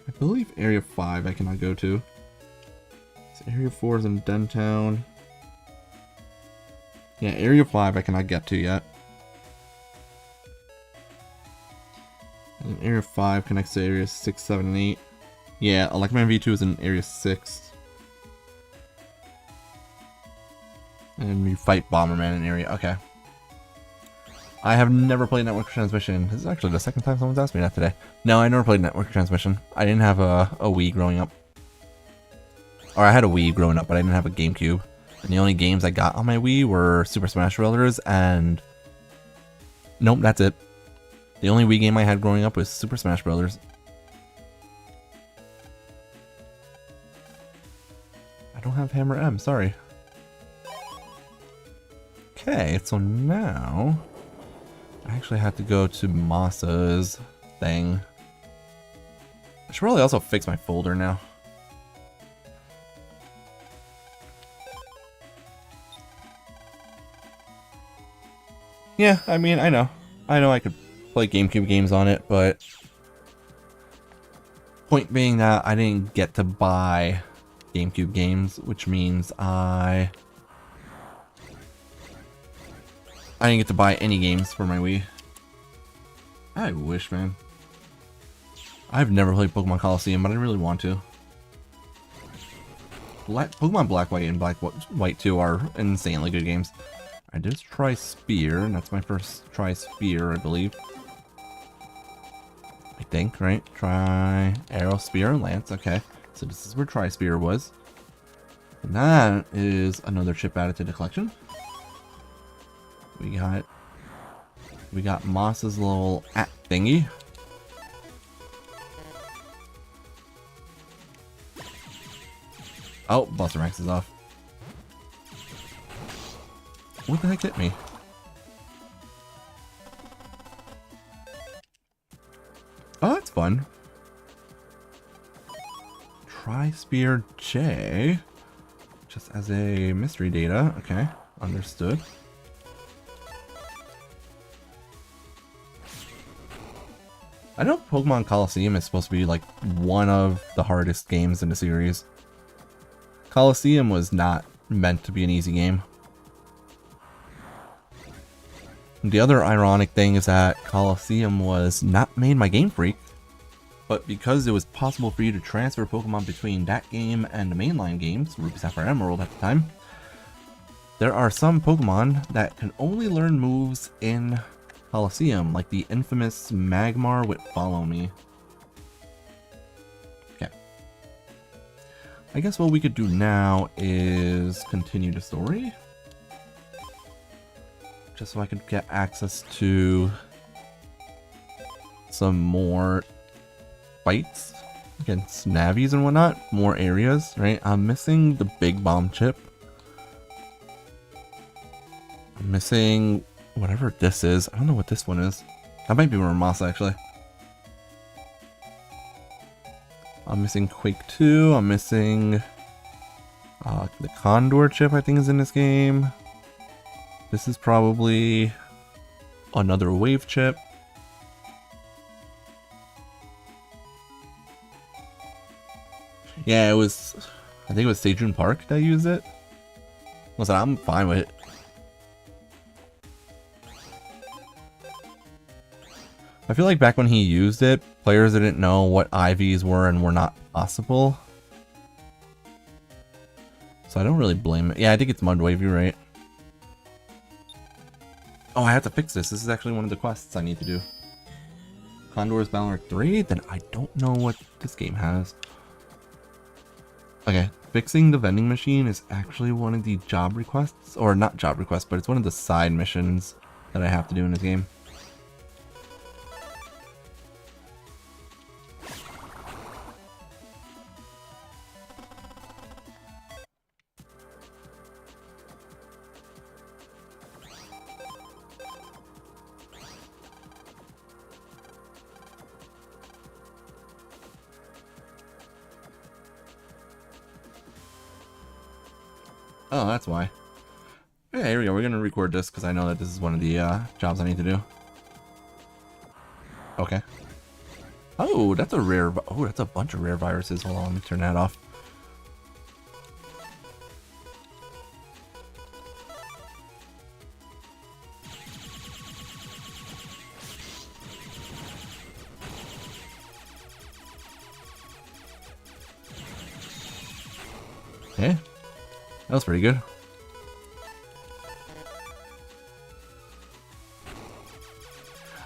I believe area 5 I cannot go to. So area 4 is in Dentown. Yeah, area 5 I cannot get to yet. And area 5 connects to areas 6, 7, and 8. Yeah, Elecman V2 is in area 6. And you fight Bomberman in area. Okay. I have never played Network Transmission. This is actually the second time someone's asked me that today. No, I never played Network Transmission. I didn't have a Wii growing up. Or I had a Wii growing up, but I didn't have a GameCube. And the only games I got on my Wii were Super Smash Bros. And... nope, that's it. The only Wii game I had growing up was Super Smash Bros. I don't have Hammer M, sorry. Okay, so now... I actually have to go to Masa's thing. I should probably also fix my folder now. Yeah, I mean, I know I could play GameCube games on it, but point being that I didn't get to buy GameCube games, which means I didn't get to buy any games for my Wii. I wish, man. I've never played Pokemon Colosseum, but I really want to. Pokemon Black, White, and Black White 2 are insanely good games. I did try Spear, and that's my first try Spear, I believe. I think, right? Try Arrow, Spear, and Lance. Okay, so this is where Tri Spear was. And that is another chip added to the collection. We got Moss's little thingy. Oh, Buster Max is off. What the heck hit me? Oh, that's fun. Tri-Spear J. Just as a mystery data. Okay, understood. I know Pokemon Colosseum is supposed to be like one of the hardest games in the series. Colosseum was not meant to be an easy game. The other ironic thing is that Colosseum was not made by Game Freak, but because it was possible for you to transfer Pokemon between that game and the mainline games, Ruby, Sapphire, Emerald at the time, there are some Pokemon that can only learn moves in Colosseum, like the infamous Magmar with Follow Me. Okay. I guess what we could do now is continue the story. Just so I could get access to some more fights against Navis and whatnot. More areas, right? I'm missing the Big Bomb chip. I'm missing whatever this is. I don't know what this one is. That might be Ramasa, actually. I'm missing Quake 2. I'm missing the Condor chip, I think, is in this game. This is probably another wave chip. Yeah, it was, I think it was Sejun Park that used it. Listen, I'm fine with it. I feel like back when he used it, players didn't know what IVs were and were not possible. So I don't really blame it. Yeah, I think it's Mudwave, you're right. Oh, I have to fix this. This is actually one of the quests I need to do. Condor's Valor 3? Then I don't know what this game has. Okay, fixing the vending machine is actually one of the job requests. Or not job requests, but it's one of the side missions that I have to do in this game. Oh, that's why. Yeah, here we go. We're gonna record this because I know that this is one of the jobs I need to do. Okay. Oh, that's a rare. Oh, that's a bunch of rare viruses. Hold on, let me turn that off. Yeah, that was pretty good.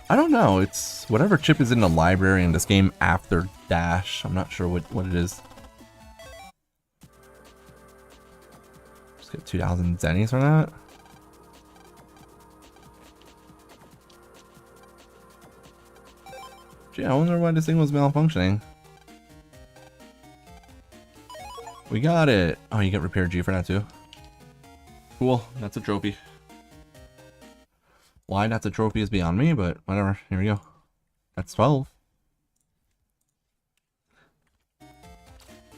I don't know. It's whatever chip is in the library in this game after Dash. I'm not sure what it is. Just get 2,000 zennies for that. Gee, I wonder why this thing was malfunctioning. We got it. Oh, you get Repair G for that too. Cool. That's a trophy. Why that's a trophy is beyond me, but whatever. Here we go. That's 12.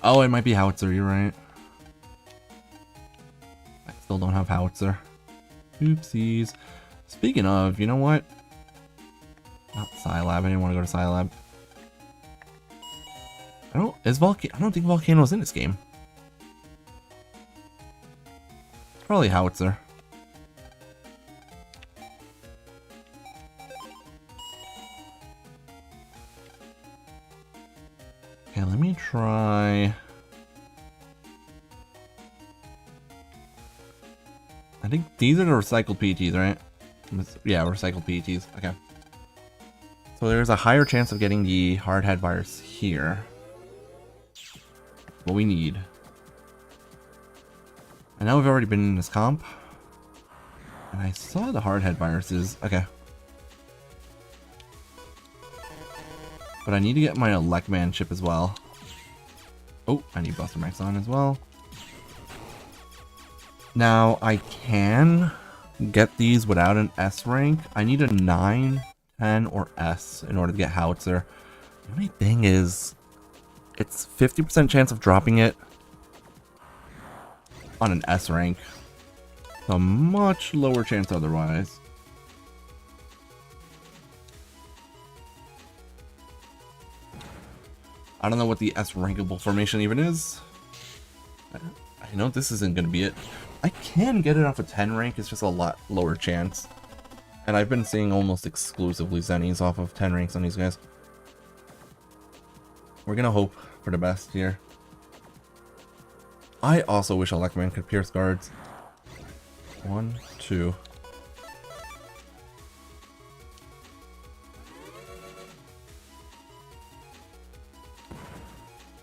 Oh, it might be Howitzer. You're right. I still don't have Howitzer. Oopsies. Speaking of, you know what? Not Scilab. I didn't want to go to Scilab. I don't think Volcano's in this game. Probably Howitzer. Okay, let me try. I think these are the recycled PETs, right? Yeah, recycled PETs. Okay. So there's a higher chance of getting the hardhead virus here. What we need. I know we've already been in this comp. And I saw the hardhead viruses. Okay. But I need to get my Elecman chip as well. Oh, I need Buster Max on as well. Now, I can get these without an S rank. I need a 9, 10, or S in order to get Howitzer. The only thing is, it's 50% chance of dropping it on an S rank. So much lower chance otherwise. I don't know what the S rankable formation even is. I know this isn't going to be it. I can get it off a 10 rank, it's just a lot lower chance. And I've been seeing almost exclusively Zennies off of 10 ranks on these guys. We're going to hope for the best here. I also wish Elecman could pierce guards. 1, 2.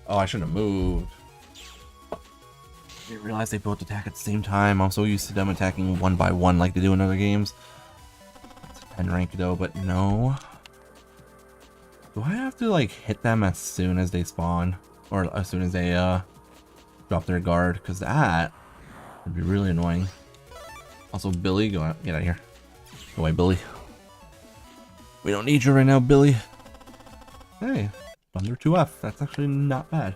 Oh, I shouldn't have moved. I didn't realize they both attack at the same time. I'm so used to them attacking one by one like they do in other games. It's a 10 rank though, but no. Do I have to like hit them as soon as they spawn? Or as soon as they drop their guard? Because that would be really annoying. Also, Billy, get out of here. Go away, Billy. We don't need you right now, Billy. Hey. Thunder 2F, that's actually not bad.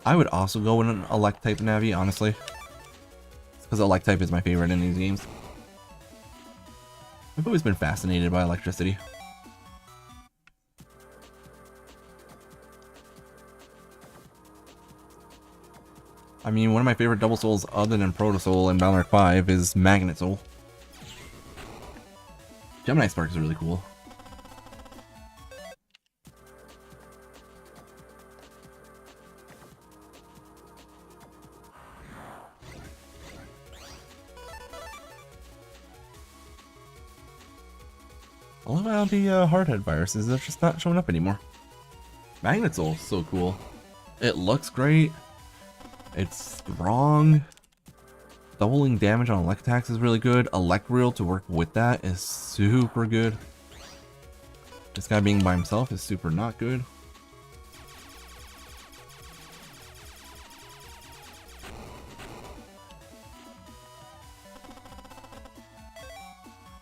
I would also go with an Elec type Navi, honestly. Because Elec type is my favorite in these games. I've always been fascinated by electricity. I mean, one of my favorite double souls other than Proto Soul and Valorant 5 is Magnet Soul. Gemini Spark is really cool. I love how the hardhead viruses are just not showing up anymore. Magnet Soul is so cool. It looks great. It's strong. Doubling damage on Elec attacks is really good. Elec Reel to work with that is super good. This guy being by himself is super not good.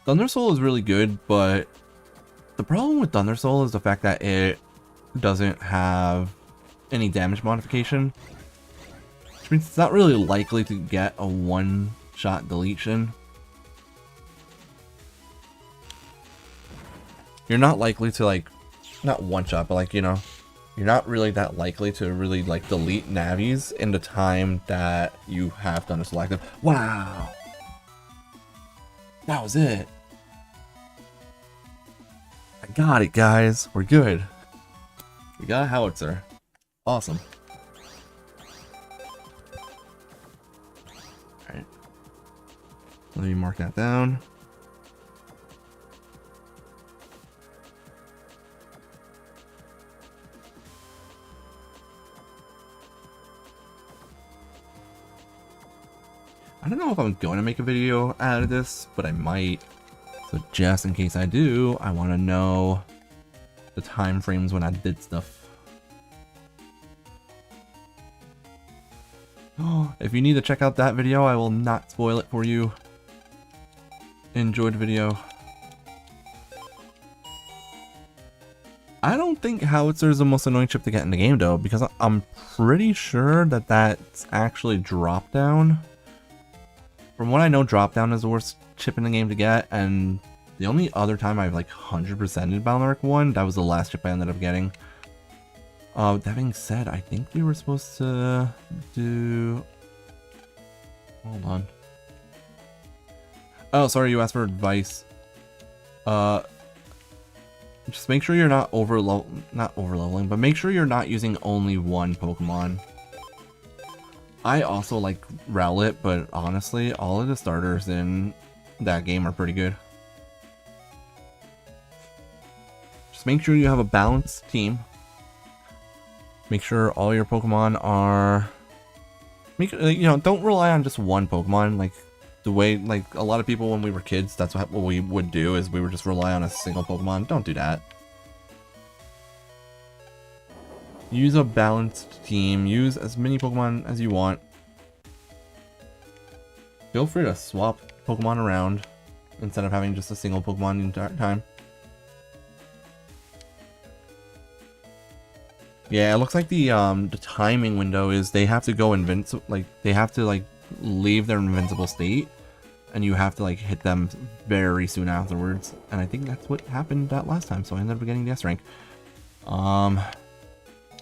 Thunder Soul is really good, but the problem with Thunder Soul is the fact that it doesn't have any damage modification. Which means it's not really likely to get a one-shot deletion. You're not likely to, like, not one-shot, but, like, you know, you're not really that likely to really, like, delete navies in the time that you have done a selective. Wow! That was it. I got it, guys. We're good. We got a howitzer. Awesome. Alright. Let me mark that down. I don't know if I'm going to make a video out of this, but I might. So just in case I do, I want to know the time frames when I did stuff. Oh, if you need to check out that video, I will not spoil it for you. Enjoy the video. I don't think howitzer is the most annoying chip to get in the game though, because I'm pretty sure that that's actually drop down. From what I know, drop down is the worst chip in the game to get, and the only other time I've like 100%ed Balnark 1, that was the last chip I ended up getting. That being said, I think we were supposed to do... Hold on. Oh, sorry, you asked for advice. Just make sure you're not overleveling, but make sure you're not using only one Pokemon. I also like Rowlet, but honestly, all of the starters in that game are pretty good. Just make sure you have a balanced team. Make sure all your Pokemon are... you know, don't rely on just one Pokemon. Like, the way, like, a lot of people when we were kids, that's what we would do, is we would just rely on a single Pokemon. Don't do that. Use a balanced team. Use as many Pokemon as you want. Feel free to swap Pokemon around instead of having just a single Pokemon the entire time. Yeah, it looks like the timing window is they have to go invincible, like they have to like leave their invincible state, and you have to like hit them very soon afterwards. And I think that's what happened that last time, so I ended up getting the S rank.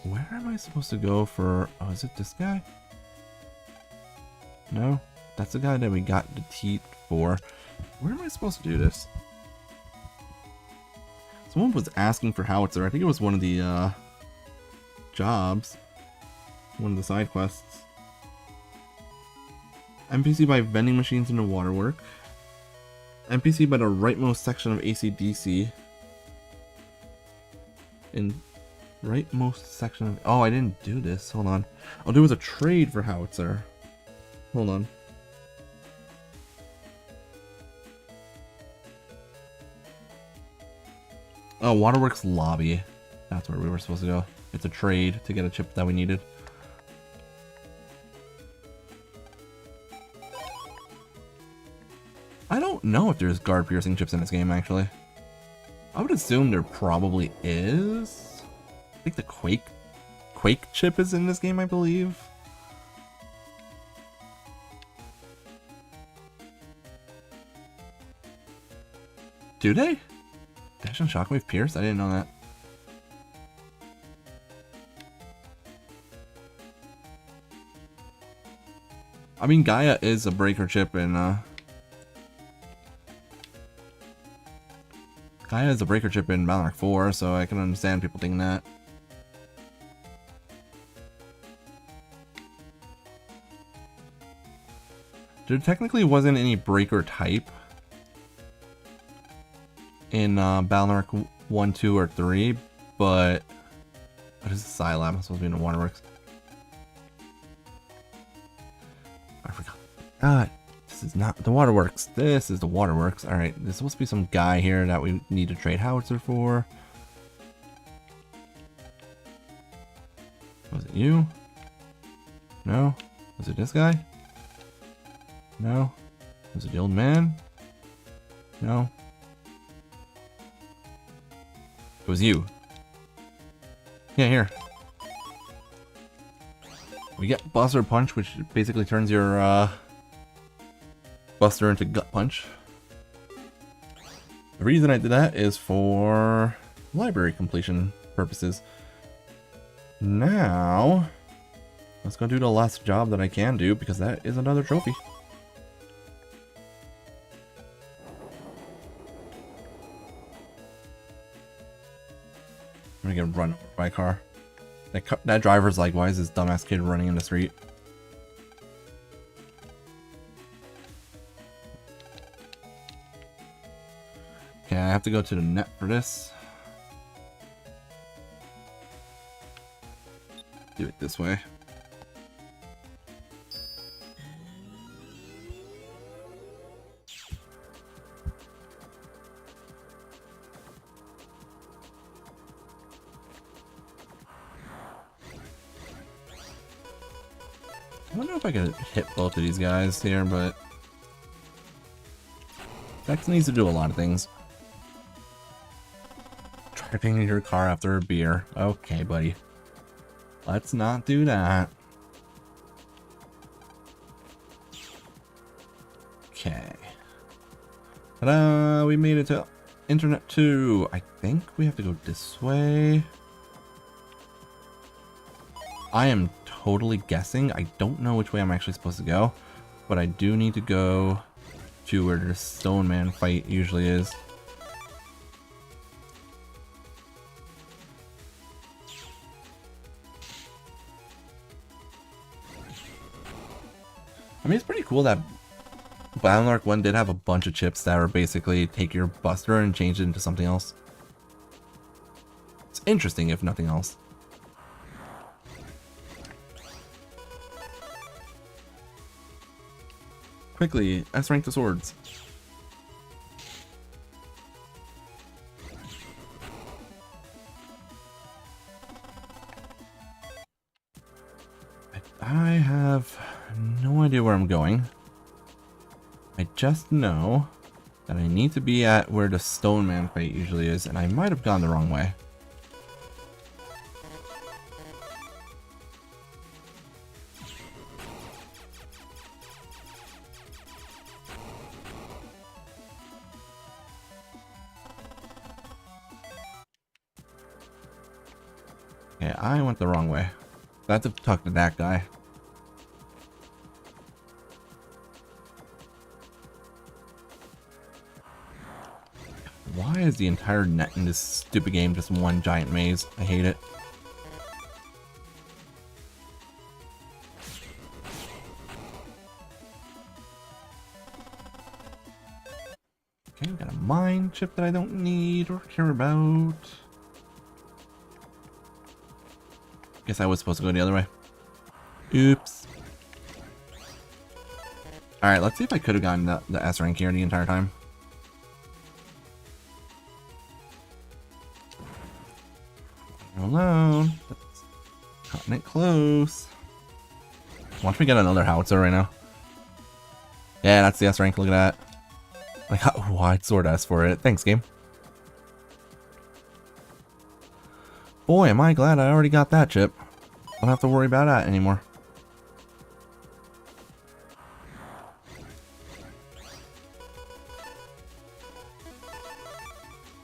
Where am I supposed to go for? Oh, is it this guy? No, that's the guy that we got the teeth for. Where am I supposed to do this? Someone was asking for howitzer. I think it was one of the jobs, one of the side quests. NPC by vending machines in the waterwork. NPC by the rightmost section of AC/DC. In rightmost section of... Oh, I didn't do this. Hold on. Oh, there was a trade for howitzer. Hold on. Oh, Waterworks Lobby. That's where we were supposed to go. It's a trade to get a chip that we needed. I don't know if there's guard piercing chips in this game, actually. I would assume there probably is. I think the Quake chip is in this game, I believe. Do they? Dash and Shockwave Pierce? I didn't know that. I mean, Gaia is a breaker chip in, Gaia is a breaker chip in Balnark 4, so I can understand people thinking that. There technically wasn't any breaker type in Balnark 1, 2, or 3, but... What is the Psylab? I'm supposed to be in the Waterworks. I forgot. God, this is not the Waterworks. This is the Waterworks. Alright, there's supposed to be some guy here that we need to trade howitzer for. Was it you? No? Was it this guy? No? Was it the old man? No? It was you. Yeah, here. We get Buster Punch, which basically turns your Buster into Gut Punch. The reason I did that is for library completion purposes. Now, let's go do the last job that I can do, because that is another trophy. I'm gonna get run over by a car. That driver's like, why is this dumbass kid running in the street? Okay, I have to go to the net for this. Do it this way. I don't know if I can hit both of these guys here, but Dex needs to do a lot of things. Driving your car after a beer. Okay, buddy. Let's not do that. Okay. Ta-da! We made it to Internet 2. I think we have to go this way. I am totally guessing. I don't know which way I'm actually supposed to go, but I do need to go to where the Stone Man fight usually is. I mean, it's pretty cool that BNLC 1 did have a bunch of chips that were basically take your Buster and change it into something else. It's interesting, if nothing else. Quickly, S-rank the swords. I have no idea where I'm going. I just know that I need to be at where the Stone Man fight usually is, and I might have gone the wrong way. Okay, I went the wrong way. I have to talk to that guy. Why is the entire net in this stupid game just one giant maze? I hate it. Okay, we got a mine chip that I don't need or care about. Guess I was supposed to go the other way. Oops. Alright, let's see if I could have gotten the S rank here the entire time. Alone. Cutting it close. Watch me get another howitzer right now. Yeah, that's the S rank. Look at that. Like, wide sword S for it. Thanks, game. Boy, am I glad I already got that chip. I don't have to worry about that anymore.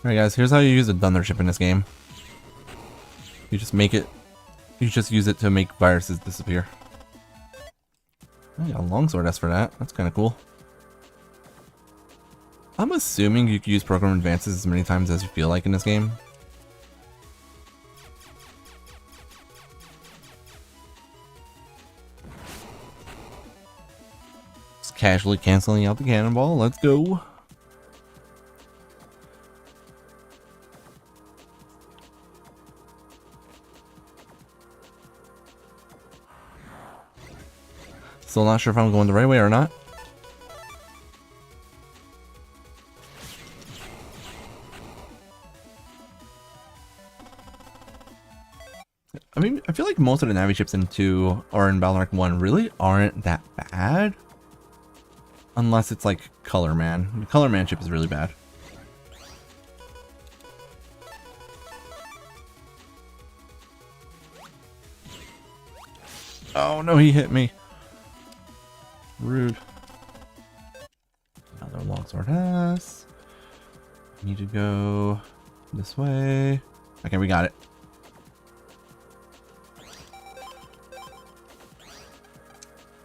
Alright guys, here's how you use a Thunder chip in this game. You just make it, you just use it to make viruses disappear. I got a longsword S for that. That's kind of cool. I'm assuming you can use program advances as many times as you feel like in this game. Just casually canceling out the cannonball. Let's go. Still not sure if I'm going the right way or not. I mean, I feel like most of the Navi chips in 2 or in BNLC 1 really aren't that bad. Unless it's like Color Man. The Color Man chip is really bad. Oh no, he hit me. Rude. Another longsword has. Need to go this way. Okay, we got it.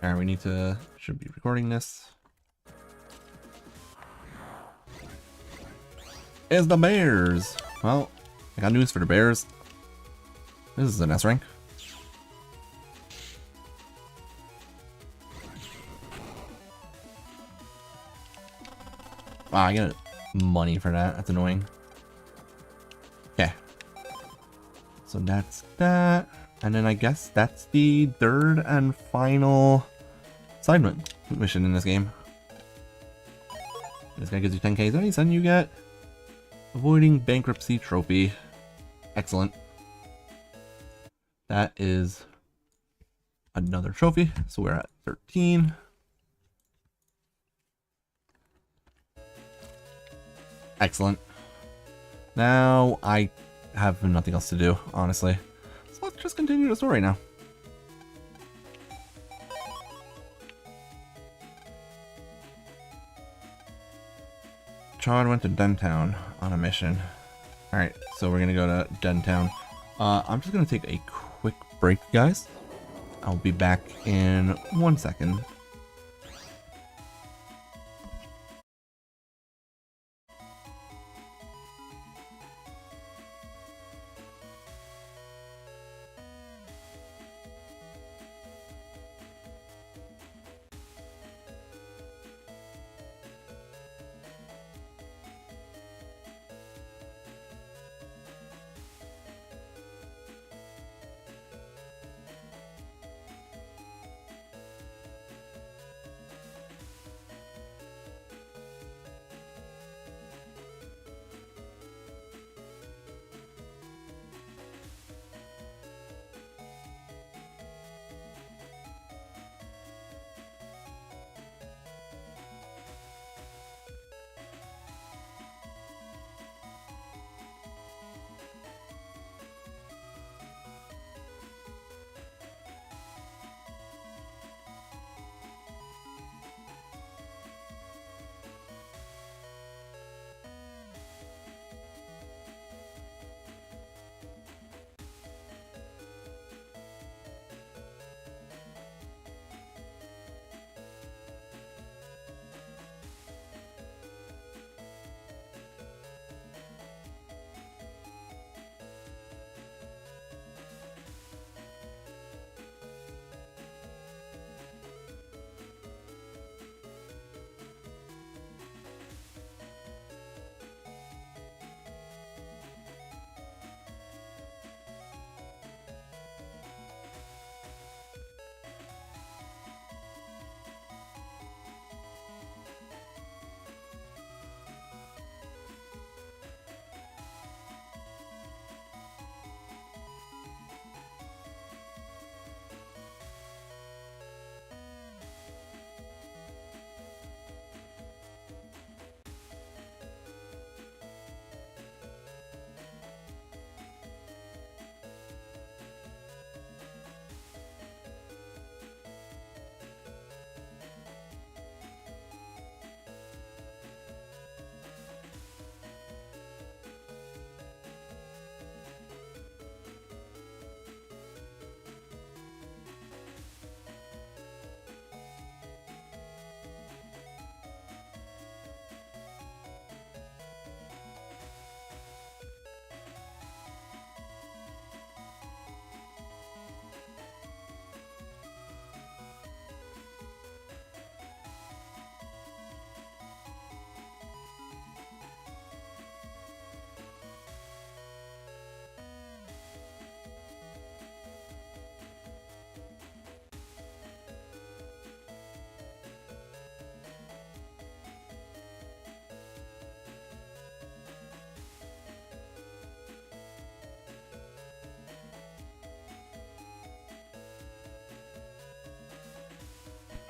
Alright, we need to... should be recording this. It's the Bears! Well, I got news for the Bears. This is an S rank. Wow, I get money for that. That's annoying. Okay. So that's that. And then I guess that's the third and final side mission in this game. This guy gives you 10k dice and you get avoiding bankruptcy trophy. Excellent. That is another trophy. So we're at 13. Excellent. Now I have nothing else to do, honestly. So let's just continue the story now. Chad went to Dentown on a mission. Alright, so we're gonna go to Dentown. I'm just gonna take a quick break, guys. I'll be back in 1 second.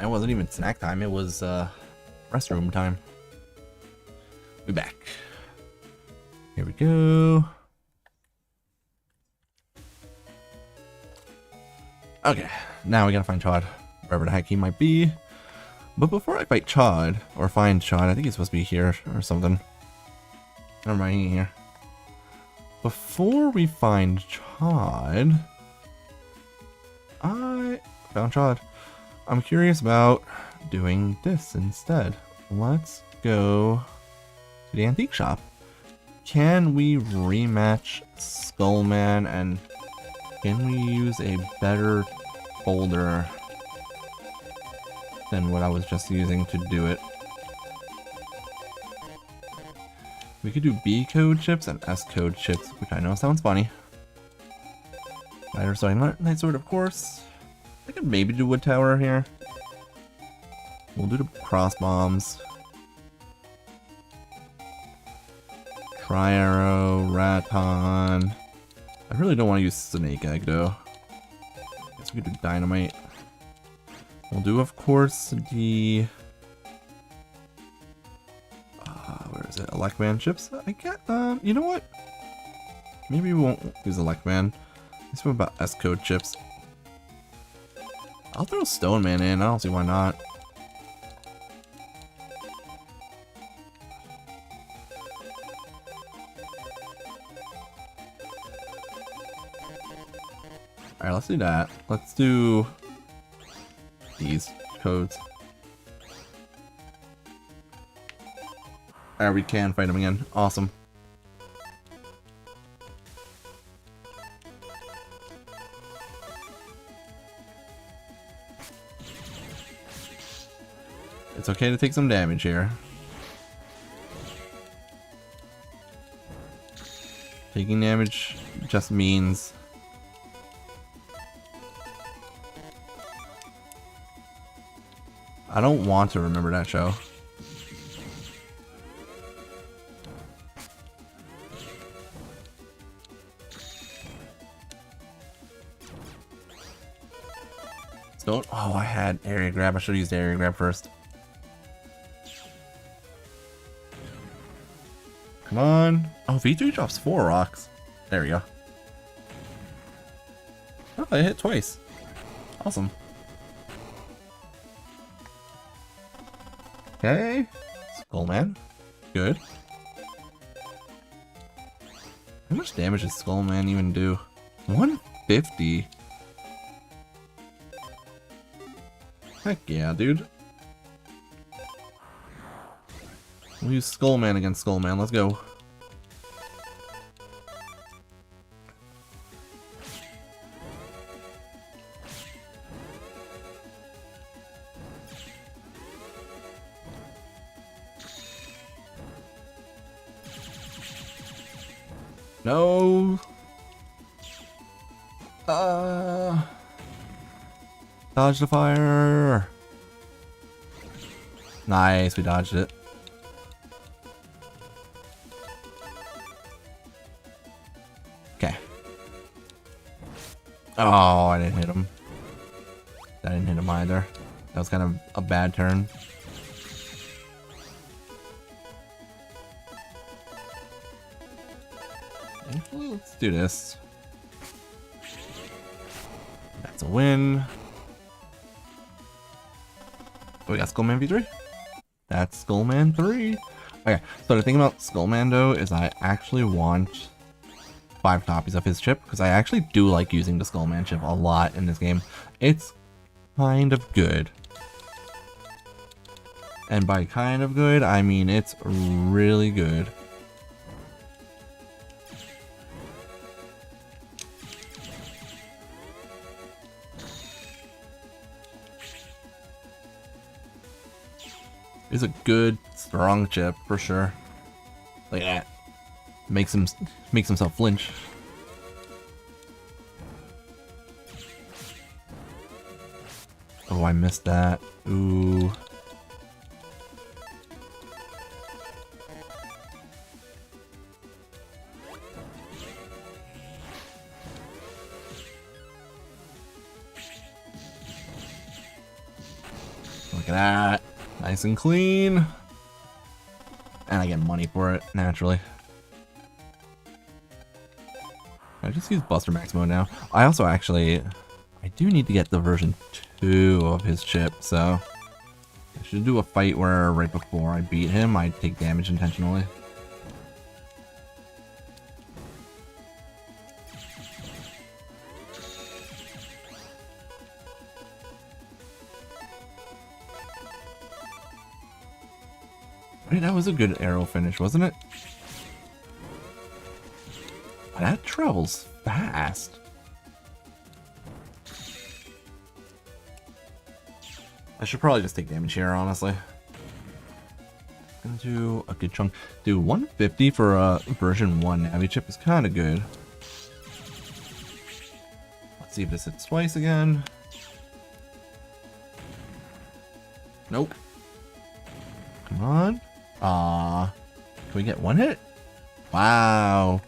It wasn't even snack time, it was restroom time. We're back. Here we go. Okay. now we gotta find Chod, wherever the heck he might be. But before I fight Chod, or find Chod, I think he's supposed to be here or something. Never mind, he ain't here. Before we find Chod, I found Chod. I'm curious about doing this instead. Let's go to the antique shop. Can we rematch Skullman, and can we use a better folder than what I was just using to do it? We could do B code chips and S code chips, which I know sounds funny. Lighter Night Sword, of course. I could maybe do Wood Tower here. We'll do the cross bombs. Tri-Arrow, Raton. I really don't want to use Snake Egg though. Guess we could do Dynamite. We'll do, of course, the where is it? Elecman chips. I get you know what? Maybe we won't use Elecman. Let's go about S code chips. I'll throw Stone Man in. I don't see why not. Alright, let's do that. Let's do these codes. Alright, we can fight him again. Awesome. It's okay to take some damage here. Taking damage just means I don't want to remember that show. So, oh, I had area grab. I should have used area grab first. Come on. Oh, V3 drops 4 rocks. There we go. Oh, I hit twice. Awesome. Okay. Skullman. Good. How much damage does Skullman even do? 150. Heck yeah, dude. We'll use Skullman against Skullman. Let's go. No. Dodge the fire. Nice, we dodged it. Okay. Oh, I didn't hit him. I didn't hit him either. That was kind of a bad turn. Let's do this. That's a win. Oh, we got Skullman V3. That's Skullman 3. Okay, so the thing about Skullman though is I actually want 5 copies of his chip because I actually do like using the Skullman chip a lot in this game. It's kind of good. And by kind of good, I mean it's really good. It's a good, strong chip for sure. Look at that. Makes himself flinch. Oh, I missed that. Ooh. Look at that. Nice and clean. And I get money for it, naturally. I just use Buster Max mode now. I also actually, I do need to get the version 2 of his chip, so I should do a fight where right before I beat him, I take damage intentionally. Right, that was a good arrow finish, wasn't it? That travels fast. I should probably just take damage here, honestly. Gonna do a good chunk. Dude, 150 for a version 1 Navi chip is kind of good. Let's see if this hits twice again. Nope. Come on. Can we get one hit? Wow.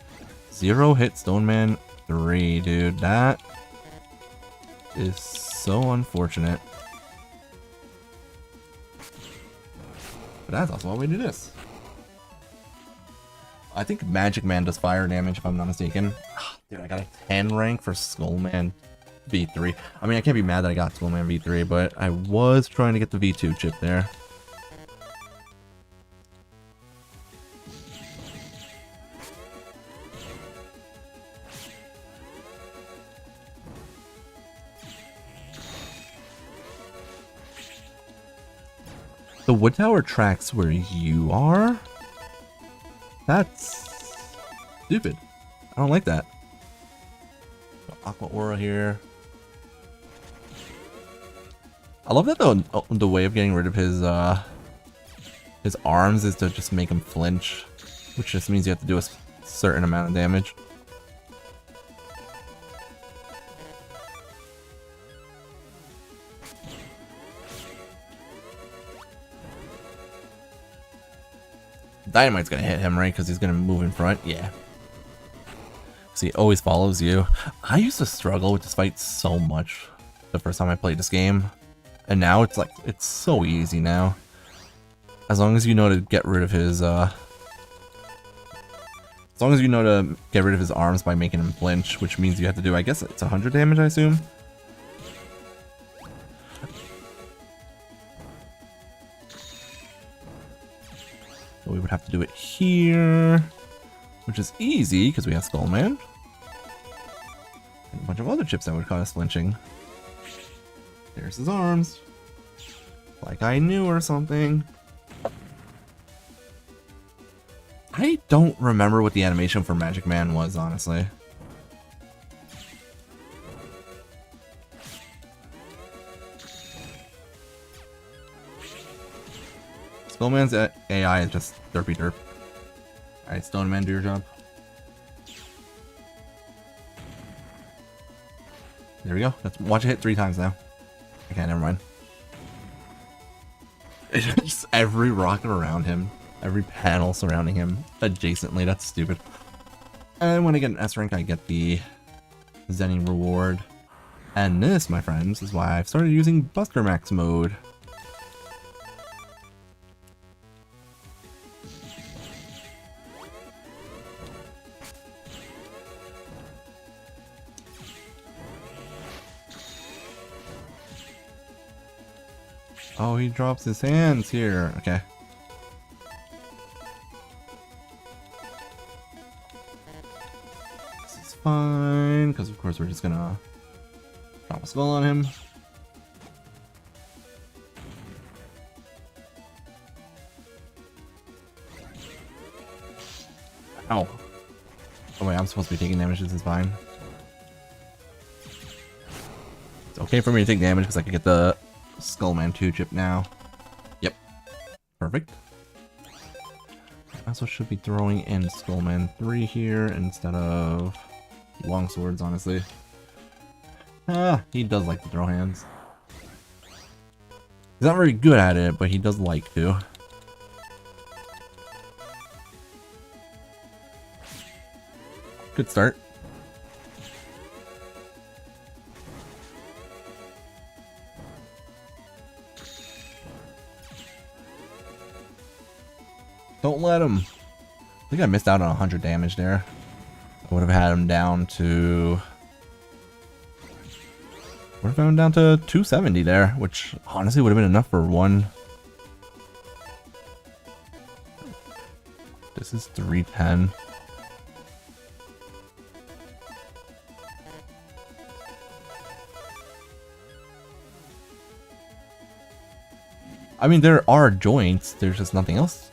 0 hit Stoneman 3, dude. That is so unfortunate. But that's also why we do this. I think Magic Man does fire damage, if I'm not mistaken. Dude, I got a 10 rank for Skullman V3. I mean, I can't be mad that I got Skullman V3, but I was trying to get the V2 chip there. The wood tower tracks where you are? That's stupid. I don't like that. Aqua Aura here. I love that the way of getting rid of his arms is to just make him flinch, which just means you have to do a certain amount of damage. Dynamite's gonna hit him, right? Because he's gonna move in front. Yeah. So he always follows you. I used to struggle with this fight so much the first time I played this game. And now it's like, it's so easy now. As long as you know to get rid of his, as long as you know to get rid of his arms by making him flinch, which means you have to do, I guess it's 100 damage, I assume? So we would have to do it here, which is easy because we have Skullman. And a bunch of other chips that would cause flinching. There's his arms. Like I knew or something. I don't remember what the animation for Magic Man was, honestly. Skullman's AI is just derpy derp. Alright, Stoneman, do your job. There we go. Let's watch it hit 3 times now. Okay, never mind. It's just every rocket around him, every panel surrounding him adjacently. That's stupid. And when I get an S rank, I get the Zenny reward. And this, my friends, is why I've started using Buster Max mode. Oh, he drops his hands here. Okay. This is fine, because of course we're just gonna drop a skull on him. Ow. Oh wait, I'm supposed to be taking damage. This is fine. It's okay for me to take damage because I can get the Skullman 2 chip now. Yep. Perfect. I also should be throwing in Skullman 3 here instead of longswords, honestly. He does like to throw hands. He's not very good at it, but he does like to. Good start. Don't let him. I think I missed out on 100 damage there. I would have had him down to We're going down to 270 there, which honestly would have been enough for one. This is 310. I mean, there are joints, there's just nothing else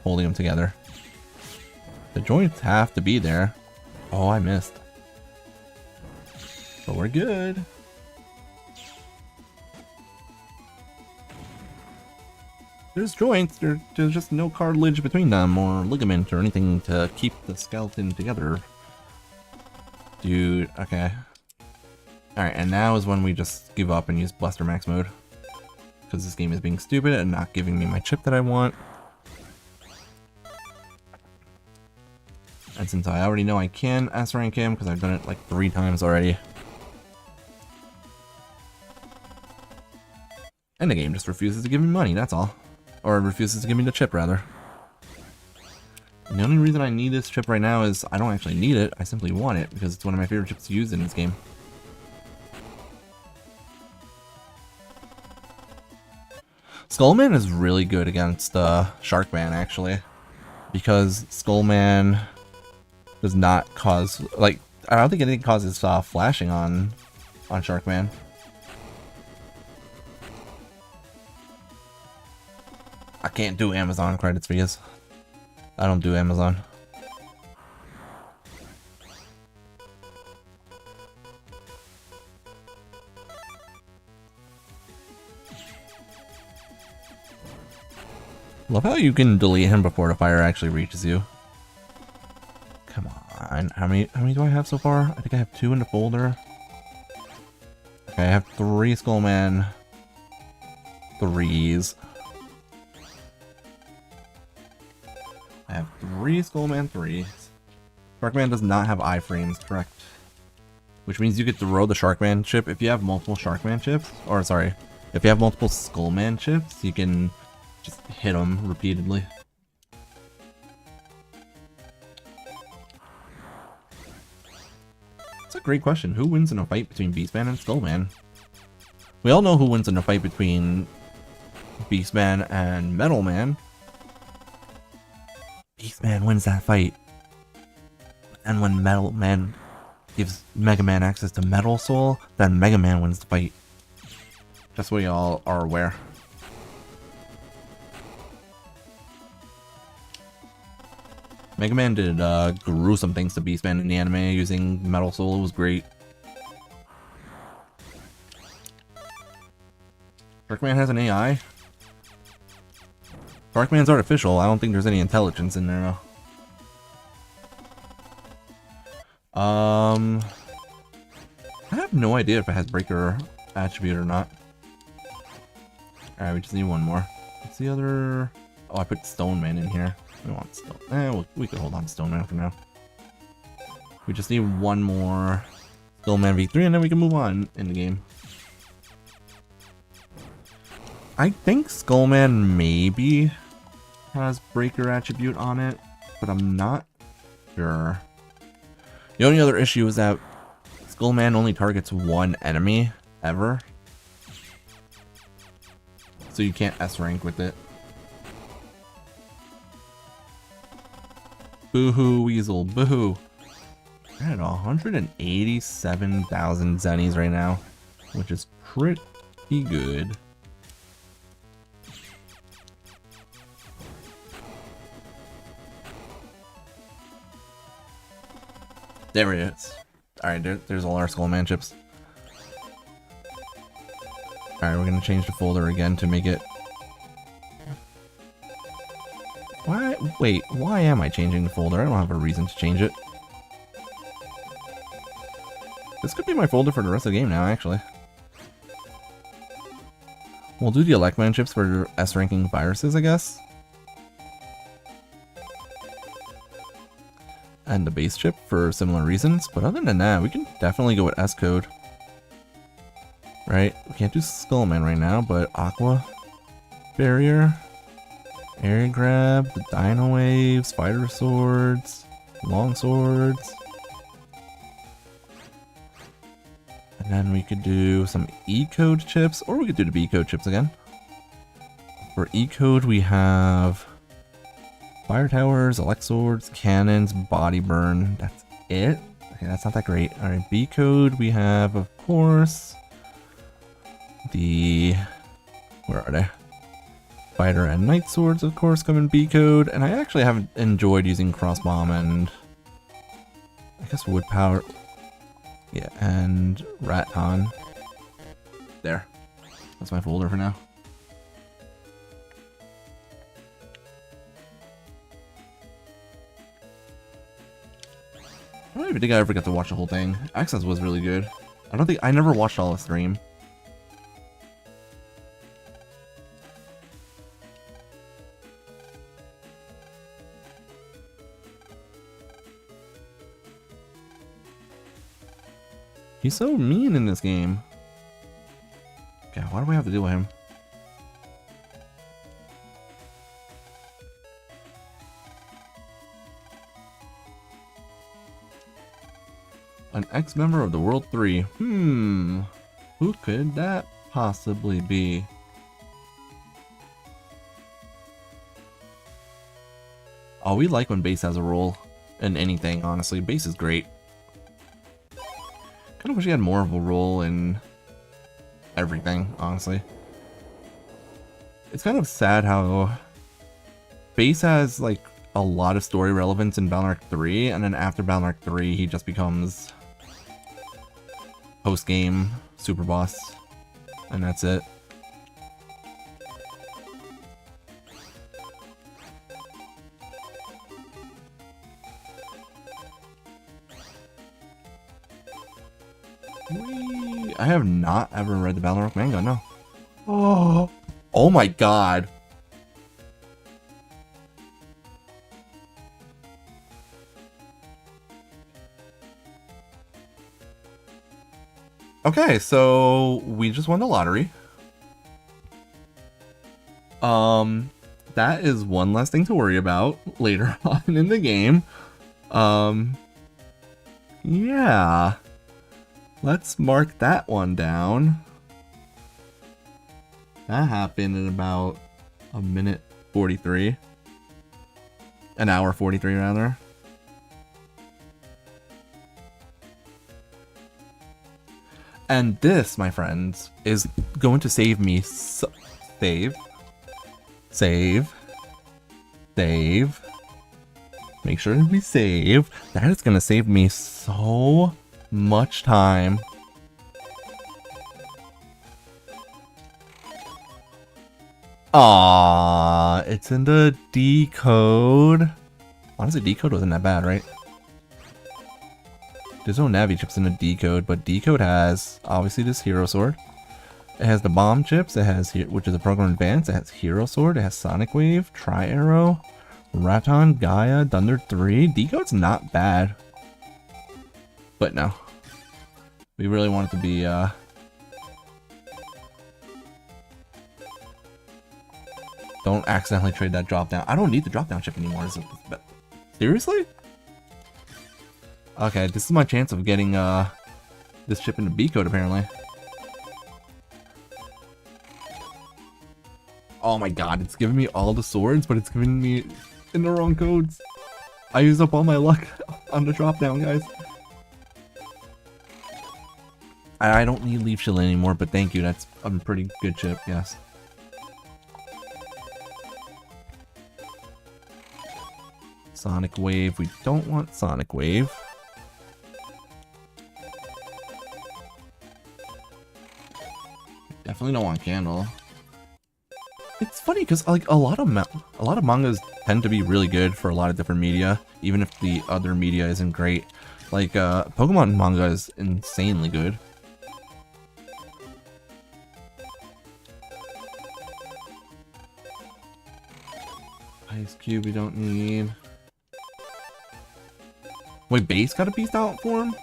holding them together. The joints have to be there. Oh, I missed. But we're good. There's joints, there's just no cartilage between them or ligament or anything to keep the skeleton together. Dude, okay. Alright, and now is when we just give up and use Blaster Max mode. Because this game is being stupid and not giving me my chip that I want. And since I already know I can S-rank him, because I've done it like 3 times already. And the game just refuses to give me money, that's all. Or it refuses to give me the chip, rather. And the only reason I need this chip right now is I don't actually need it, I simply want it, because it's one of my favorite chips to use in this game. Skullman is really good against Sharkman, actually. Because Skullman does not cause, like, I don't think anything causes flashing on Sharkman. I can't do Amazon credits because I don't do Amazon. Love how you can delete him before the fire actually reaches you. Come on, how many do I have so far? I think I have 2 in the folder. Okay, I have 3 Skullman 3s. I have 3 Skullman 3s. Sharkman does not have iframes, correct? Which means you get to throw the Sharkman chip. If you have multiple Sharkman chips, or sorry, if you have multiple Skullman chips, you can just hit them repeatedly. That's a great question. Who wins in a fight between Beastman and Skullman? We all know who wins in a fight between Beastman and Metalman. Beastman wins that fight. And when Metalman gives Mega Man access to Metal Soul, then Mega Man wins the fight. Just so we all are aware. Mega Man did gruesome things to Beastman in the anime using Metal Soul. It was great. Sharkman has an AI. Sharkman's artificial. I don't think there's any intelligence in there though. I have no idea if it has breaker attribute or not. Alright, we just need one more. What's the other? Oh, I put Stone Man in here. We want Stone. We could hold on to Stone Man for now. We just need one more Stone Man V3 and then we can move on in the game. I think Skullman maybe has breaker attribute on it, but I'm not sure. The only other issue is that Skullman only targets one enemy ever. So you can't S rank with it. Boo-hoo, Weasel, boo-hoo. We're at 187,000 zennies right now, which is pretty good. There it is. Alright, there's all our Skullman chips. Alright, we're gonna change the folder again to make it... Why? Wait, why am I changing the folder? I don't have a reason to change it. This could be my folder for the rest of the game now, actually. We'll do the Elecman chips for S-ranking viruses, I guess. And the base chip for similar reasons, but other than that, we can definitely go with S-code. Right? We can't do Skullman right now, but Aqua Barrier, Area Grab, the Dino Wave, Spider Swords, Long Swords. And then we could do some E-code chips, or we could do the B-code chips again. For E-code, we have fire towers, Elec swords, cannons, body burn. That's it. Okay, that's not that great. All right, B-code, we have, of course, the... where are they? Fighter and knight swords, of course, come in B-code. And I actually haven't enjoyed using crossbomb and... I guess wood power. Yeah, and Raton. There. That's my folder for now. I don't even think I ever got to watch the whole thing. Access was really good. I never watched all the stream. He's so mean in this game. God, why do we have to deal with him? An ex-member of the World 3. Who could that possibly be? Oh, we like when base has a role in anything, honestly. Base is great. Kind of wish he had more of a role in everything, honestly. It's kind of sad how base has like a lot of story relevance in Balnark 3, and then after Balnark 3 he just becomes post-game super boss, and that's it. I have not ever read the Balnark manga, no. Oh my god. Okay, so we just won the lottery. That is one less thing to worry about later on in the game. Yeah. Let's mark that one down. That happened in about a minute 43. An hour 43 rather. And this, my friends, is going to save me save. Make sure we save. That is going to save me so much time. Ah, it's in the decode. Honestly, decode wasn't that bad, right? There's no Navi chips in the decode, but decode has obviously this hero sword. It has the bomb chips. It has which is a program advance. It has hero sword. It has sonic wave, tri arrow, Raton, Gaia, Thunder 3. Decode's not bad, but no, we really want it to be don't accidentally trade that drop down. I don't need the drop down chip anymore. Seriously? Okay, this is my chance of getting this chip into B code apparently. Oh my god, it's giving me all the swords, but it's giving me in the wrong codes. I used up all my luck on the drop down, guys. I don't need Leaf Shield anymore, but thank you. That's a pretty good chip, yes. Sonic Wave. We don't want Sonic Wave. Definitely don't want Candle. It's funny because like a lot of mangas tend to be really good for a lot of different media, even if the other media isn't great. Like Pokemon manga is insanely good. Ice Cube we don't need. Wait, base got a beast out form?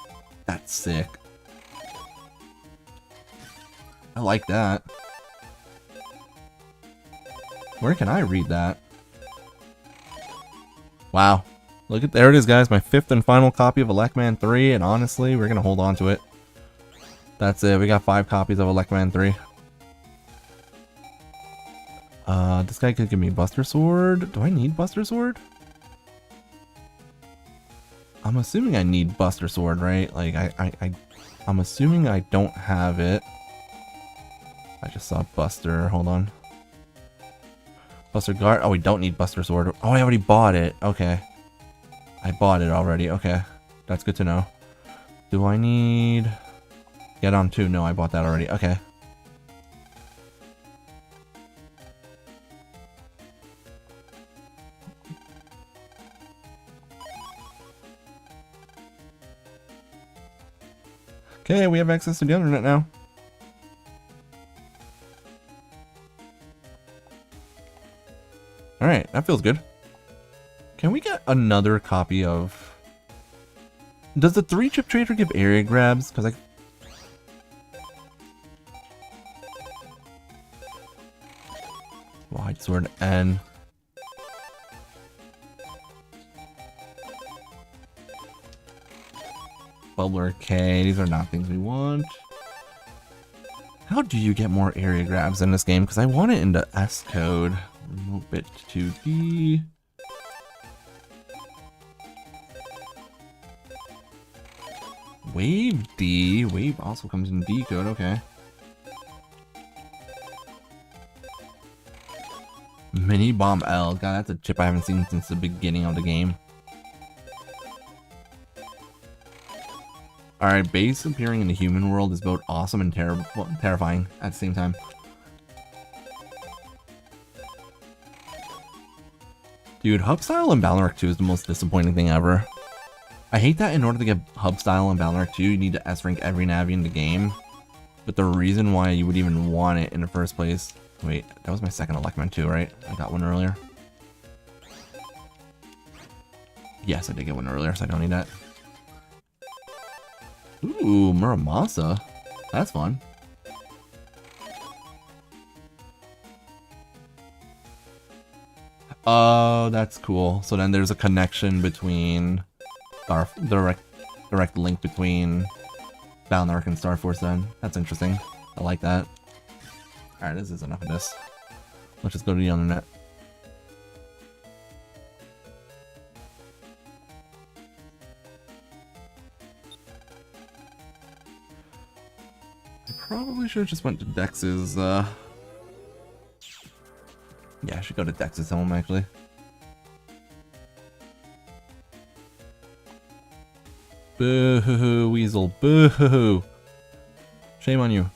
That's sick. I like that. Where can I read that? Wow. Look at, there it is, guys. My 5th and final copy of Elecman 3, and honestly, we're gonna hold on to it. That's it. We got 5 copies of Elecman 3. This guy could give me Buster Sword. Do I need Buster Sword? I'm assuming I need Buster Sword, right? Like, I'm assuming I don't have it. I just saw Buster. Hold on. Buster Guard. Oh, we don't need Buster Sword. Oh, I already bought it. Okay. I bought it already. Okay. That's good to know. Do I need... Get on 2? No, I bought that already. Okay. Okay, we have access to the internet now. Alright, that feels good. Can we get another copy of... Does the 3-chip trader give area grabs? Because Wide Sword N. Bubbler K. These are not things we want. How do you get more area grabs in this game? Because I want it into S code. Remote bit to D. Wave D. Wave also comes in D code. Okay. Mini Bomb L. God, that's a chip I haven't seen since the beginning of the game. Alright, base appearing in the human world is both awesome and terrifying at the same time. Dude, hub style in Balnark 2 is the most disappointing thing ever. I hate that in order to get hub style in Balnark 2, you need to S-rank every Navi in the game. But the reason why you would even want it in the first place... Wait, that was my second Elecman too, right? I got one earlier. Yes, I did get one earlier, so I don't need that. Ooh, Muramasa. That's fun. Oh, that's cool. So then there's a connection between... direct link between Balnark and Star Force then. That's interesting. I like that. Alright, this is enough of this. Let's just go to the internet. I probably should have just went to Dex's, Yeah, I should go to Dex's home, actually. Boo-hoo-hoo, Weasel. Boo-hoo-hoo. Shame on you.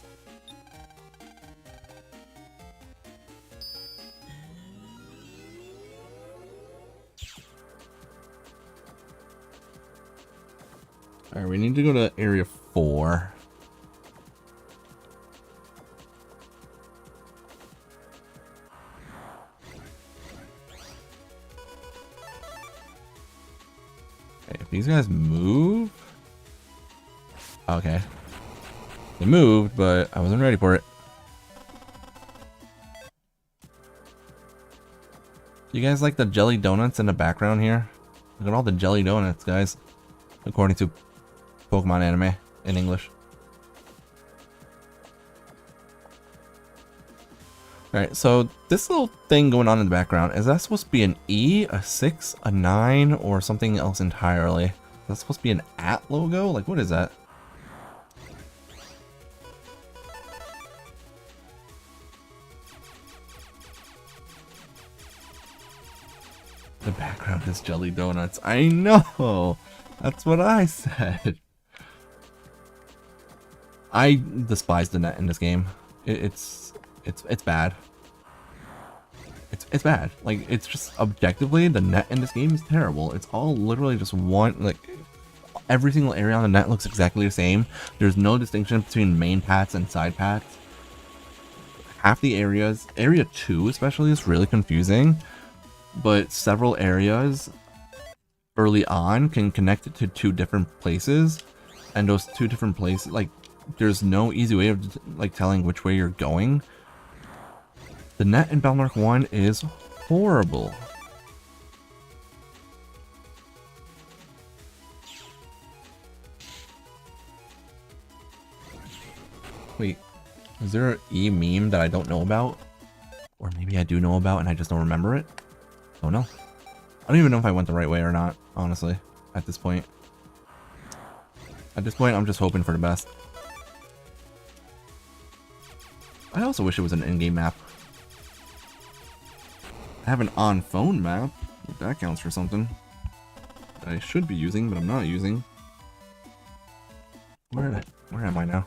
Alright, we need to go to Area 4. Okay, if these guys move... Okay. They moved, but I wasn't ready for it. Do you guys like the jelly donuts in the background here? Look at all the jelly donuts, guys. According to Pokemon anime in English. Alright, so this little thing going on in the background, is that supposed to be an E, a 6, a 9, or something else entirely? Is that supposed to be an @ logo? Like, what is that? The background is jelly donuts. I know! That's what I said. I despise the net in this game. It's bad. It's bad. Like, it's just objectively, the net in this game is terrible. It's all literally just one, like, every single area on the net looks exactly the same. There's no distinction between main paths and side paths. Half the areas, area 2 especially, is really confusing. But several areas early on can connect it to 2 different places. And those 2 different places, like, there's no easy way of, like, telling which way you're going. The net in Balnark 1 is horrible. Wait, is there an E meme that I don't know about? Or maybe I do know about and I just don't remember it? Oh no. I don't even know if I went the right way or not, honestly, at this point. At this point, I'm just hoping for the best. I also wish it was an in-game map. I have an on-phone map, if that counts for something. That I should be using, but I'm not using. Where am I now?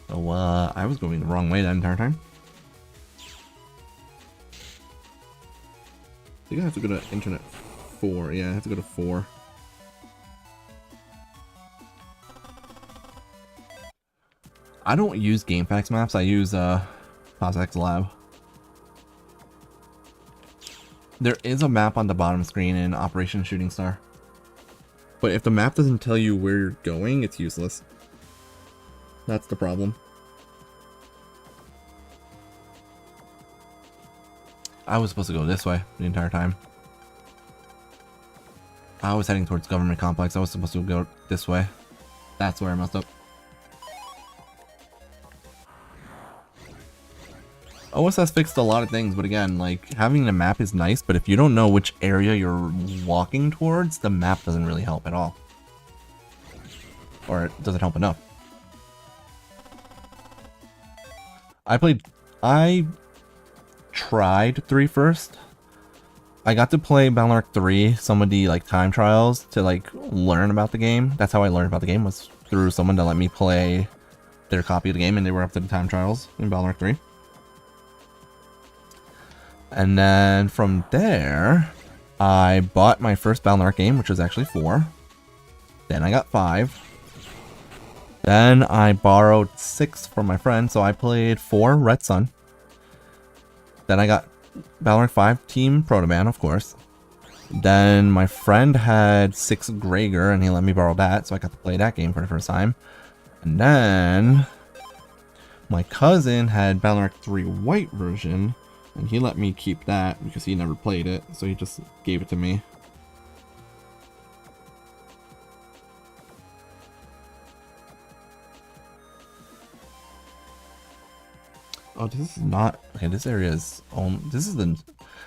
So, I was going the wrong way that entire time. I think I have to go to Internet 4. Yeah, I have to go to 4. I don't use GameFAQs maps. I use PosX Lab. There is a map on the bottom screen in Operation Shooting Star. But if the map doesn't tell you where you're going, it's useless. That's the problem. I was supposed to go this way the entire time. I was heading towards Government Complex. I was supposed to go this way. That's where I messed up. OSS fixed a lot of things, but again, like, having the map is nice, but if you don't know which area you're walking towards, the map doesn't really help at all. Or it doesn't help enough. I tried 3 first. I got to play Battle.Arc 3, some of the like time trials to like learn about the game. That's how I learned about the game, was through someone that let me play their copy of the game, and they were up to the time trials in Battle.Arc 3. And then from there, I bought my first Battle.Arc game, which was actually 4. Then I got 5. Then I borrowed 6 from my friend, so I played 4 Red Sun. Then I got Battle.Arc 5 Team Protoman, of course. Then my friend had 6 Gregor, and he let me borrow that, so I got to play that game for the first time. And then my cousin had Battle.Arc 3 White version, and he let me keep that because he never played it, so he just gave it to me. Oh, this is not okay. This area is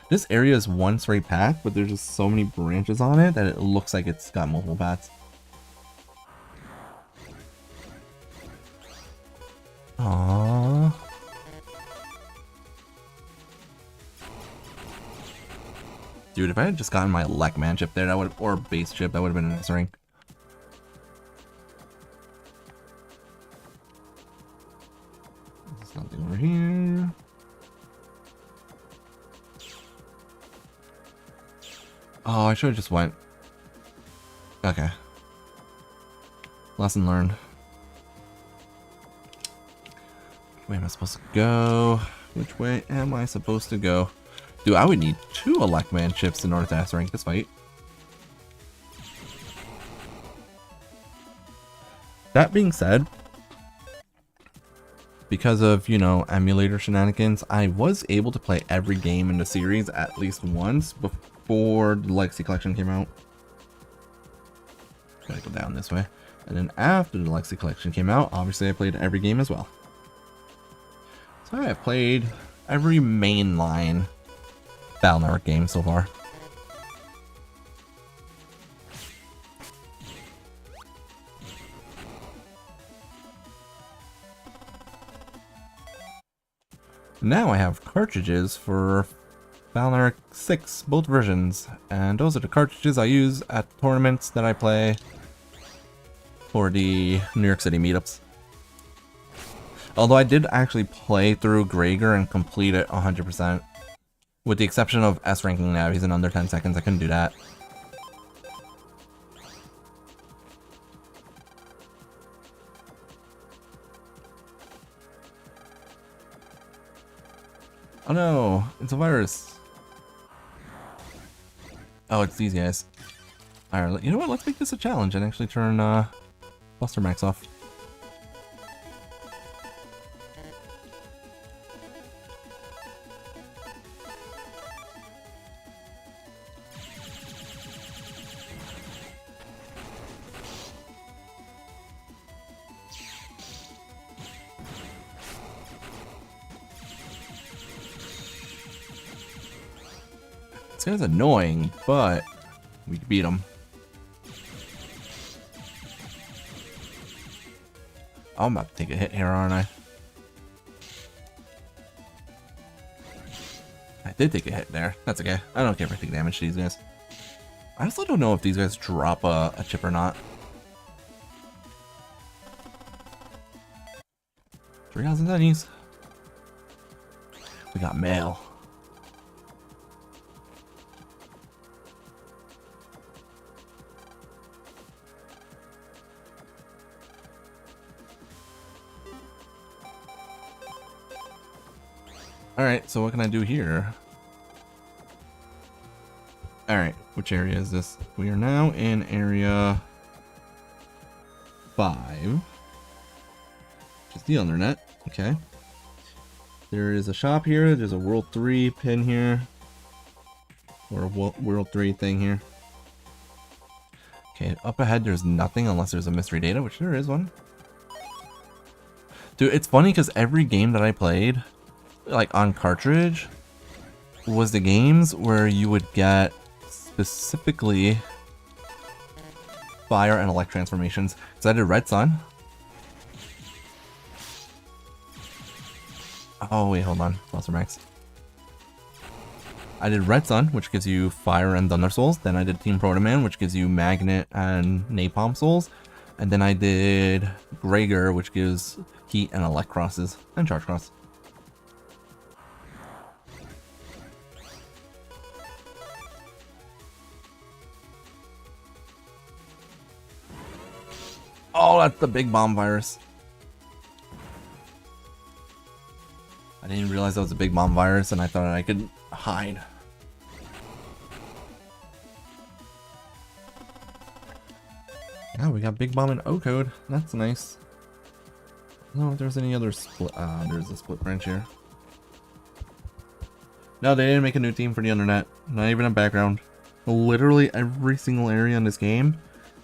this area is one straight path, but there's just so many branches on it that it looks like it's got multiple paths. Aww. Dude, if I had just gotten my Elecman chip there, that would, or base chip, that would have been a nice ring. There's nothing over here. Oh, I should have just went. Okay. Lesson learned. Which way am I supposed to go? Which way am I supposed to go? Dude, I would need 2 Elecman chips in order to S-rank this fight. That being said, because of, you know, emulator shenanigans, I was able to play every game in the series at least once before the Legacy Collection came out. Gotta go down this way. And then after the Legacy Collection came out, obviously I played every game as well. So I have played every mainline Battle.Arc game so far. Now I have cartridges for Battle.Arc 6, both versions, and those are the cartridges I use at tournaments that I play for the New York City meetups. Although I did actually play through Gregor and complete it 100%. With the exception of S-ranking navies in under 10 seconds, I couldn't do that. Oh no, it's a virus. Oh, it's these guys. Alright, you know what? Let's make this a challenge and actually turn Buster Max off. This guy's annoying, but we can beat him. Oh, I'm about to take a hit here, aren't I? I did take a hit there. That's okay. I don't care if I take damage to these guys. I also don't know if these guys drop a chip or not. 3,000 pennies. We got mail. Alright, so what can I do here? Alright, which area is this? We are now in area 5. Which is the Undernet. Okay. There is a shop here. There's a World 3 pin here. Or a World 3 thing here. Okay, up ahead there's nothing unless there's a mystery data, which there is one. Dude, it's funny because every game that I played, like on cartridge, was the games where you would get specifically fire and elect transformations. So I did Red Sun. Oh wait, hold on, Buster Max. I did Red Sun, which gives you fire and thunder souls. Then I did Team Proto Man, which gives you magnet and napalm souls. And then I did Gregor, which gives heat and elect crosses and charge cross. Oh, that's the big bomb virus. I didn't realize that was a big bomb virus, and I thought I could hide. Yeah, we got big bomb and O code. That's nice. I don't know if there's any other split. There's a split branch here. No, they didn't make a new team for the Undernet. Not even a background. Literally every single area in this game,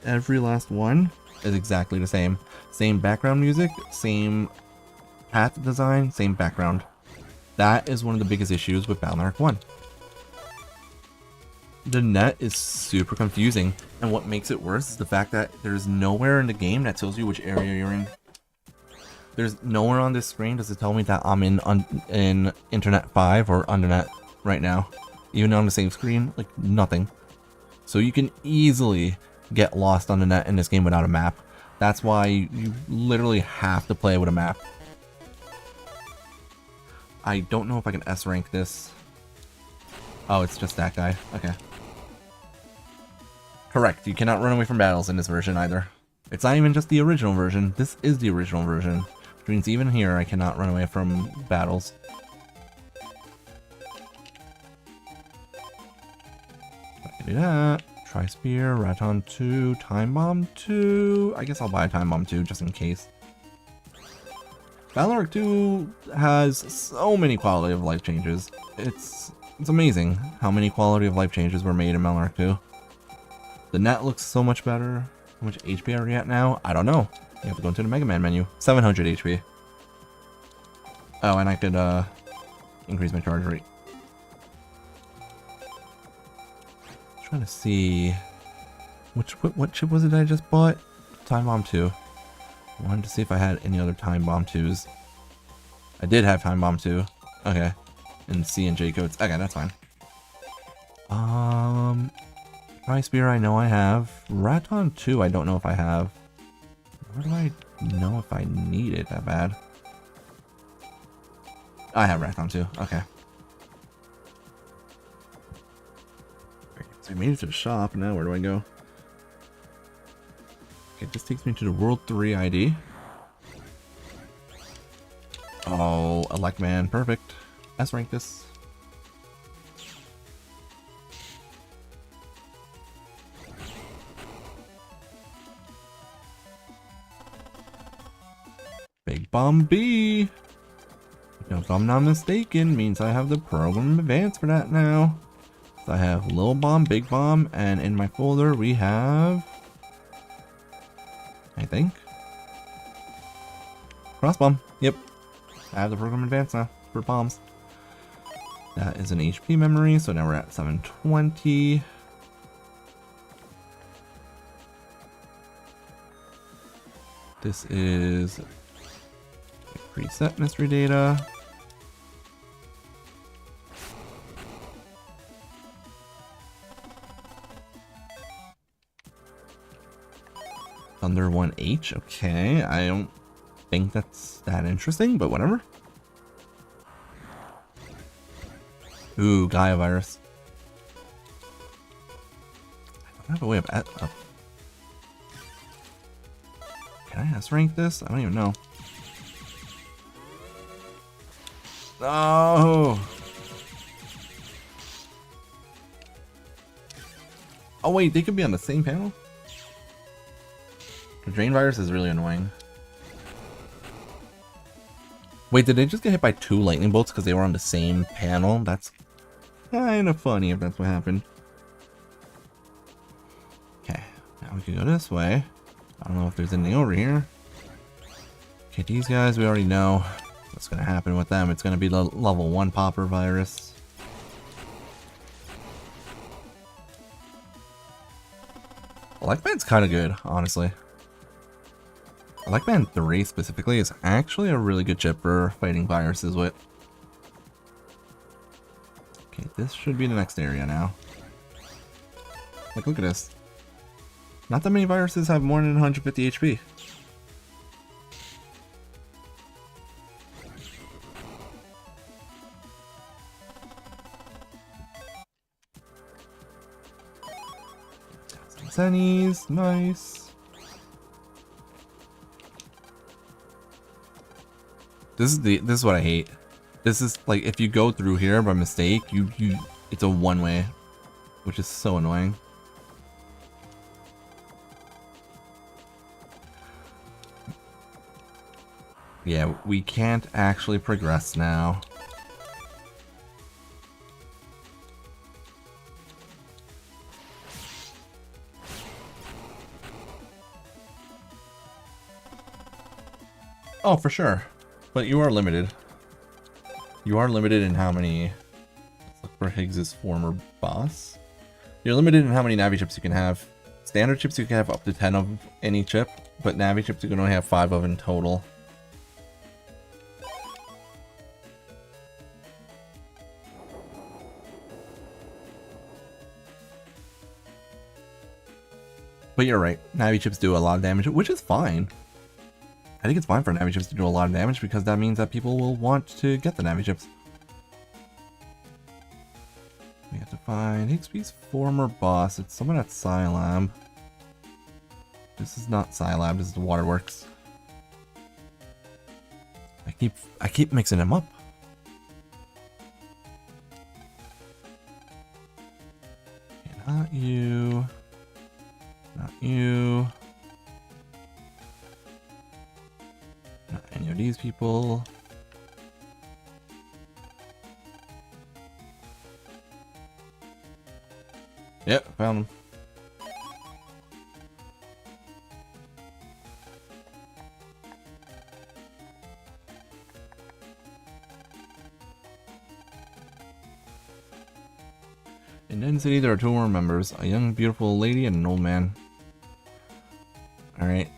every last one, is exactly the same. Same background music, same path design, same background. That is one of the biggest issues with BNLC 1. The net is super confusing, and what makes it worse is the fact that there's nowhere in the game that tells you which area you're in. There's nowhere on this screen does it tell me that I'm in Internet 5 or Undernet right now. Even on the same screen, like nothing. So you can easily get lost on the net in this game without a map. That's why you literally have to play with a map. I don't know if I can S rank this. Oh, it's just that guy. Okay. Correct, you cannot run away from battles in this version either. It's not even just the original version, this is the original version. Which means even here I cannot run away from battles. I can do that. Tri-Spear, Raton 2, Time Bomb 2. I guess I'll buy a Time Bomb 2 just in case. BNLC 2 has so many quality of life changes. It's amazing how many quality of life changes were made in BNLC 2. The net looks so much better. How much HP are we at now? I don't know. You have to go into the Mega Man menu. 700 HP. Oh, and I could increase my charge rate. Trying to see what chip was it I just bought? Time Bomb 2. I wanted to see if I had any other Time Bomb 2s. I did have Time Bomb 2. Okay. And C and J codes. Okay, that's fine. Tri-Spear I know I have. Raton 2 I don't know if I have. Where do I know if I need it that bad? I have Raton 2. Okay. So I made it to the shop. Now where do I go? Okay, this takes me to the World 3 ID. Oh, Elecman, perfect. S-rank this. Big Bomb B. If I'm not mistaken, means I have the program advanced for that now. So I have Little Bomb, Big Bomb, and in my folder we have, I think, Cross Bomb. Yep, I have the program advanced now for bombs. That is an HP memory, so now we're at 720. This is preset mystery data. Thunder 1H, okay, I don't think that's that interesting, but whatever. Ooh, Gaia virus. I don't have a way of can I S-rank this? I don't even know. No! Oh wait, they could be on the same panel? The Drain virus is really annoying. Wait, did they just get hit by 2 lightning bolts because they were on the same panel? That's kind of funny if that's what happened. Okay, now we can go this way. I don't know if there's anything over here. Okay, these guys, we already know what's going to happen with them. It's going to be the level 1 popper virus. Elecman's kind of good, honestly. Elecman 3 specifically is actually a really good chip for fighting viruses with. Okay, this should be the next area now. Like, look at this. Not that many viruses have more than 150 HP. Zennies, nice. This is what I hate. This is like if you go through here by mistake, it's a one-way, which is so annoying. Yeah, we can't actually progress now. Oh, for sure. But you are limited. You are limited in how many... Let's look for Higgs's former boss. You're limited in how many Navi chips you can have. Standard chips you can have up to 10 of any chip, but Navi chips you can only have 5 of in total. But you're right, Navi chips do a lot of damage, which is fine. I think it's fine for Navi chips to do a lot of damage because that means that people will want to get the Navi chips. We have to find Higgs's former boss. It's someone at Scilab. This is not Scilab, this is the Waterworks. I keep mixing them up. Okay, not you. Not you. Not any of these people. Yep, found them. In Den City, there are 2 more members, a young, beautiful lady and an old man. Alright.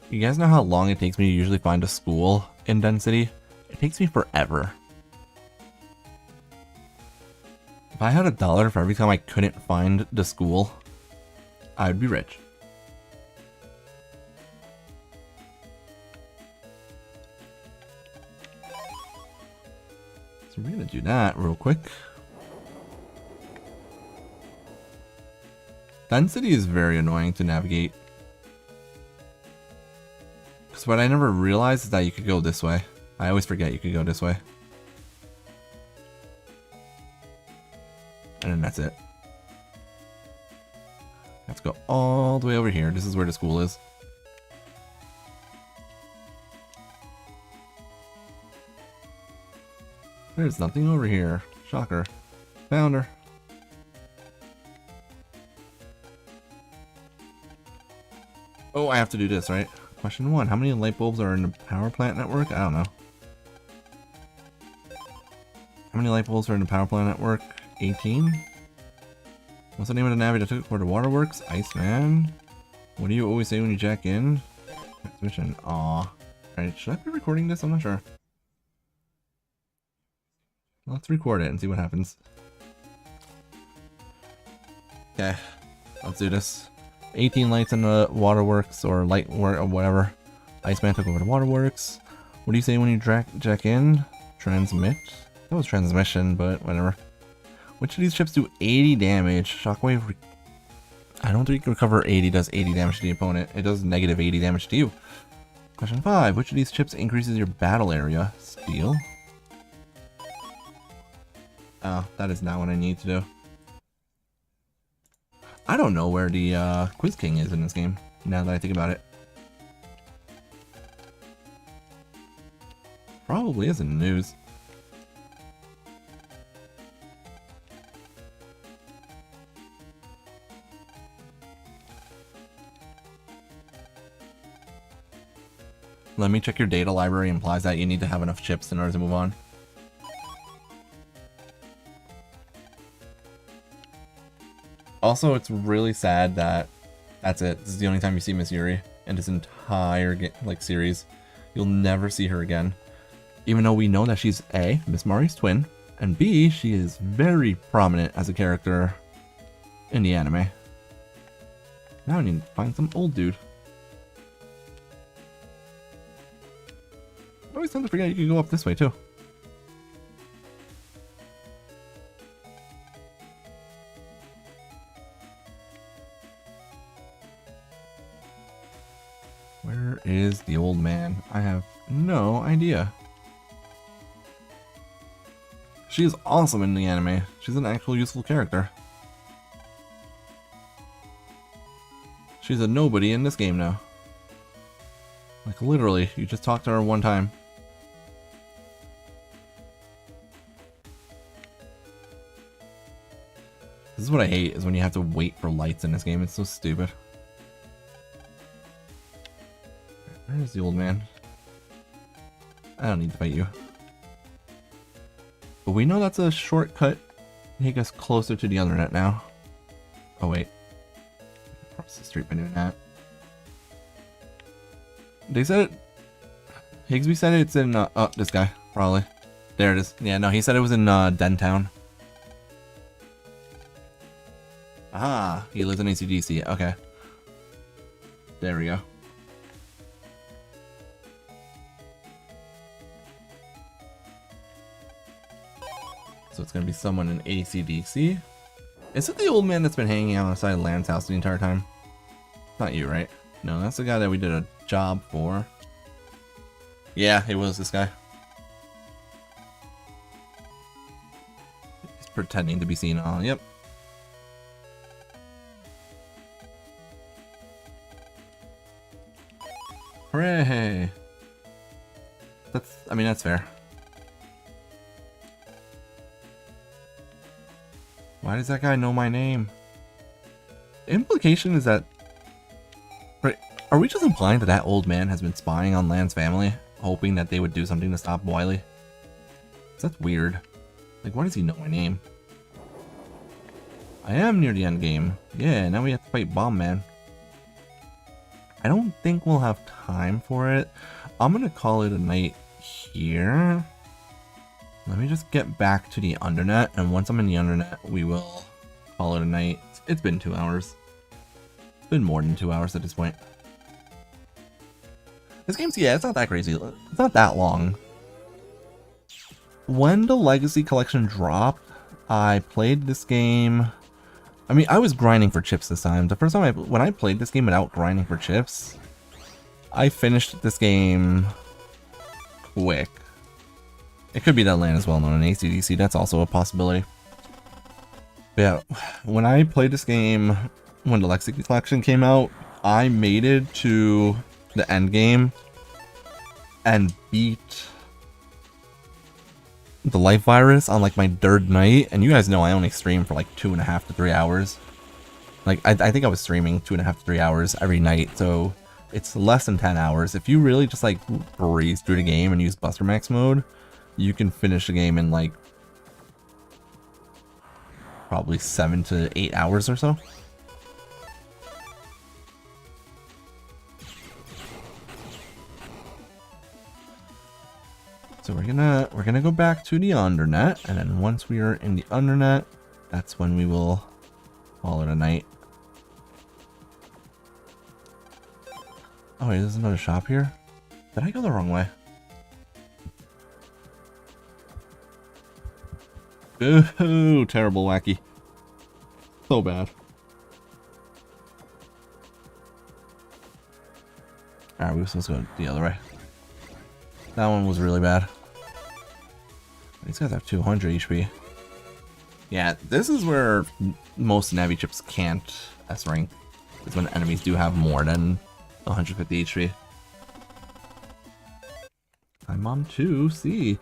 You guys know how long it takes me to usually find a school in Den City? It takes me forever. If I had $1 for every time I couldn't find the school, I would be rich. So we're gonna do that real quick. Den City is very annoying to navigate. Because what I never realized is that you could go this way. I always forget you could go this way. And then that's it. Let's go all the way over here. This is where the school is. There's nothing over here. Shocker. Found her. Oh, I have to do this, right? Question 1. How many light bulbs are in the power plant network? I don't know. How many light bulbs are in the power plant network? 18? What's the name of the navy that took where the waterworks? Iceman? What do you always say when you jack in? Transmission. Aw. Alright, should I be recording this? I'm not sure. Let's record it and see what happens. Okay, let's do this. 18 lights in the waterworks, or light work, or whatever. Iceman took over the waterworks. What do you say when you jack in? Transmit? That was transmission, but whatever. Which of these chips do 80 damage? Shockwave. I don't think Recover 80 does 80 damage to the opponent. It does negative 80 damage to you. Question 5. Which of these chips increases your battle area? Steel? Oh, that is not what I need to do. I don't know where the Quiz King is in this game, now that I think about it. Probably is in the news. Let me check your data library. Implies that you need to have enough chips in order to move on. Also, it's really sad that that's it. This is the only time you see Miss Yuri in this entire series. You'll never see her again. Even though we know that she's A, Miss Mari's twin, and B, she is very prominent as a character in the anime. Now I need to find some old dude. I always tend to forget you can go up this way too. Where is the old man? I have no idea. She is awesome in the anime. She's an actual useful character. She's a nobody in this game now. Like literally, you just talked to her one time. This is what I hate, is when you have to wait for lights in this game. It's so stupid. Where's the old man? I don't need to fight you. But we know that's a shortcut to take us closer to the internet now. Oh wait. Cross the street by doing that. They said it... Higsby said it's in, oh, this guy, probably. There it is. Yeah, no, he said it was in, Dentown. Ah, he lives in AC/DC. Okay. There we go. So it's gonna be someone in AC/DC. Is it the old man that's been hanging out outside Land's house the entire time? Not you, right? No, that's the guy that we did a job for. Yeah, it was this guy. He's pretending to be senile. Yep. Hooray! I mean, that's fair. Why does that guy know my name? The implication is that... Right, are we just implying that that old man has been spying on Land's family, hoping that they would do something to stop Wily? That's weird. Like, why does he know my name? I am near the end game. Yeah, now we have to fight Bomb Man. I don't think we'll have time for it. I'm gonna call it a night here. Let me just get back to the undernet, and once I'm in the undernet, we will call it a night. It's been 2 hours. It's been more than 2 hours at this point. This game's, yeah, it's not that crazy. It's not that long. When the Legacy Collection dropped, I played this game... I mean, I was grinding for chips this time. The first time when I played this game without grinding for chips, I finished this game quick. It could be that Land is well known in AC/DC. That's also a possibility. Yeah, when I played this game, when the BNLC Collection came out, I made it to the end game and beat the life virus on like my third night. And you guys know I only stream for like 2.5 to 3 hours. Like I think I was streaming 2.5 to 3 hours every night, so it's less than 10 hours. If you really just like breeze through the game and use Buster Max mode, you can finish the game in like probably 7 to 8 hours or so. So we're gonna go back to the undernet, and then once we are in the undernet, that's when we will call it a night. Oh wait, there's another shop here? Did I go the wrong way? Ooh, terrible, wacky. So bad. Alright, we were supposed to go the other way. That one was really bad. These guys have 200 HP. Yeah, this is where most Navi chips can't S-rank. It's when enemies do have more than 150 HP. Hi, Mom 2, see.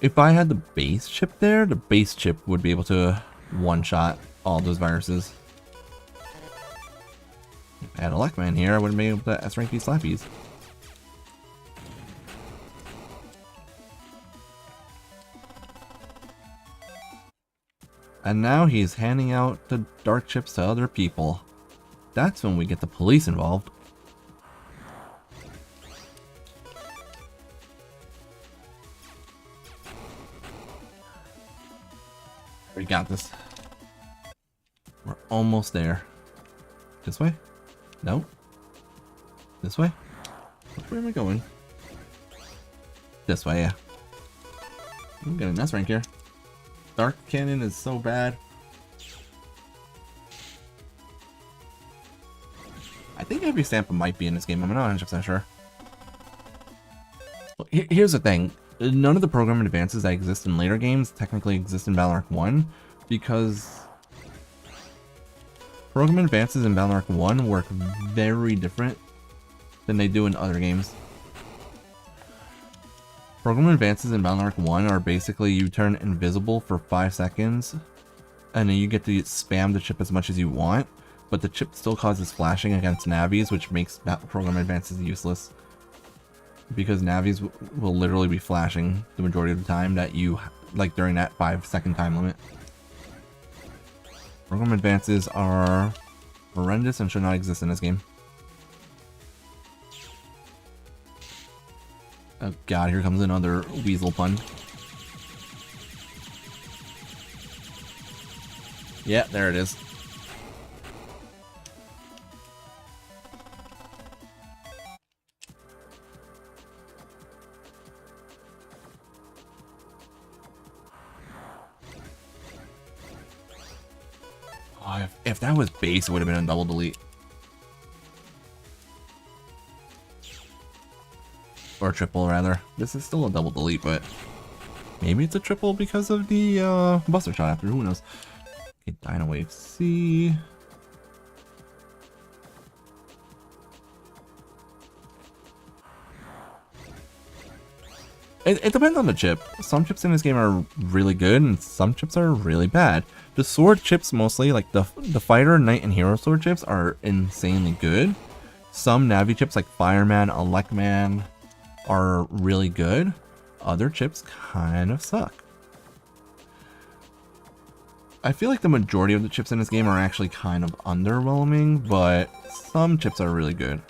If I had the base chip there, the base chip would be able to one-shot all those viruses. If I had Elecman here, I wouldn't be able to S-rank these slappies. And now he's handing out the dark chips to other people. That's when we get the police involved. We got this. We're almost there. This way? No? This way? Which way am I going? This way, yeah. I'm getting an S rank here. Dark Cannon is so bad. I think Heavy Stampa might be in this game. I'm not 100% sure. Well, here's the thing. None of the program advances that exist in later games technically exist in Valorant 1 because program advances in Valorant 1 work very different than they do in other games. Program advances in Valorant 1 are basically you turn invisible for 5 seconds and then you get to spam the chip as much as you want, but the chip still causes flashing against navis, which makes program advances useless. Because navis will literally be flashing the majority of the time that you, like during that 5-second time limit. Program advances are horrendous and should not exist in this game. Oh god, here comes another weasel pun. Yeah, there it is. Oh, if that was base, it would have been a double delete. Or triple, rather. This is still a double delete, but maybe it's a triple because of the Buster Shot after, who knows. Okay, Dino Wave C. It depends on the chip. Some chips in this game are really good, and some chips are really bad. The sword chips mostly, like the fighter, knight, and hero sword chips are insanely good. Some Navi chips like Fireman, Elecman are really good. Other chips kind of suck. I feel like the majority of the chips in this game are actually kind of underwhelming, but some chips are really good.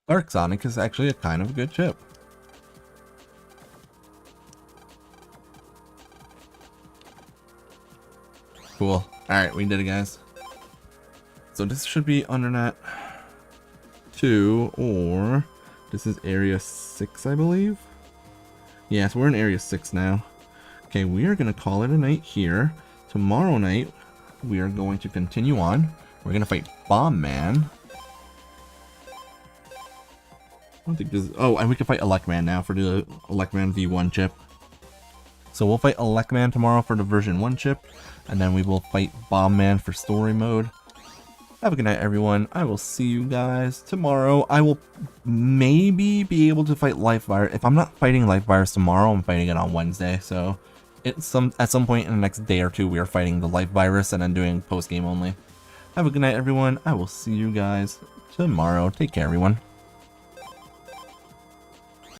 Dark Sonic is actually a kind of good chip. Cool. Alright, we did it, guys. So this should be Undernet 2, or this is Area 6, I believe. Yeah, so we're in Area 6 now. Okay, we are going to call it a night here. Tomorrow night, we are going to continue on. We're going to fight Bomb Man. I don't think this... Oh, and we can fight Elecman now for the Elecman V1 chip. So we'll fight Elecman tomorrow for the version 1 chip. And then we will fight Bomb Man for story mode. Have a good night, everyone. I will see you guys tomorrow. I will maybe be able to fight Life Virus. If I'm not fighting Life Virus tomorrow, I'm fighting it on Wednesday. So at some point in the next day or two, we are fighting the Life Virus and then doing post-game only. Have a good night, everyone. I will see you guys tomorrow. Take care, everyone.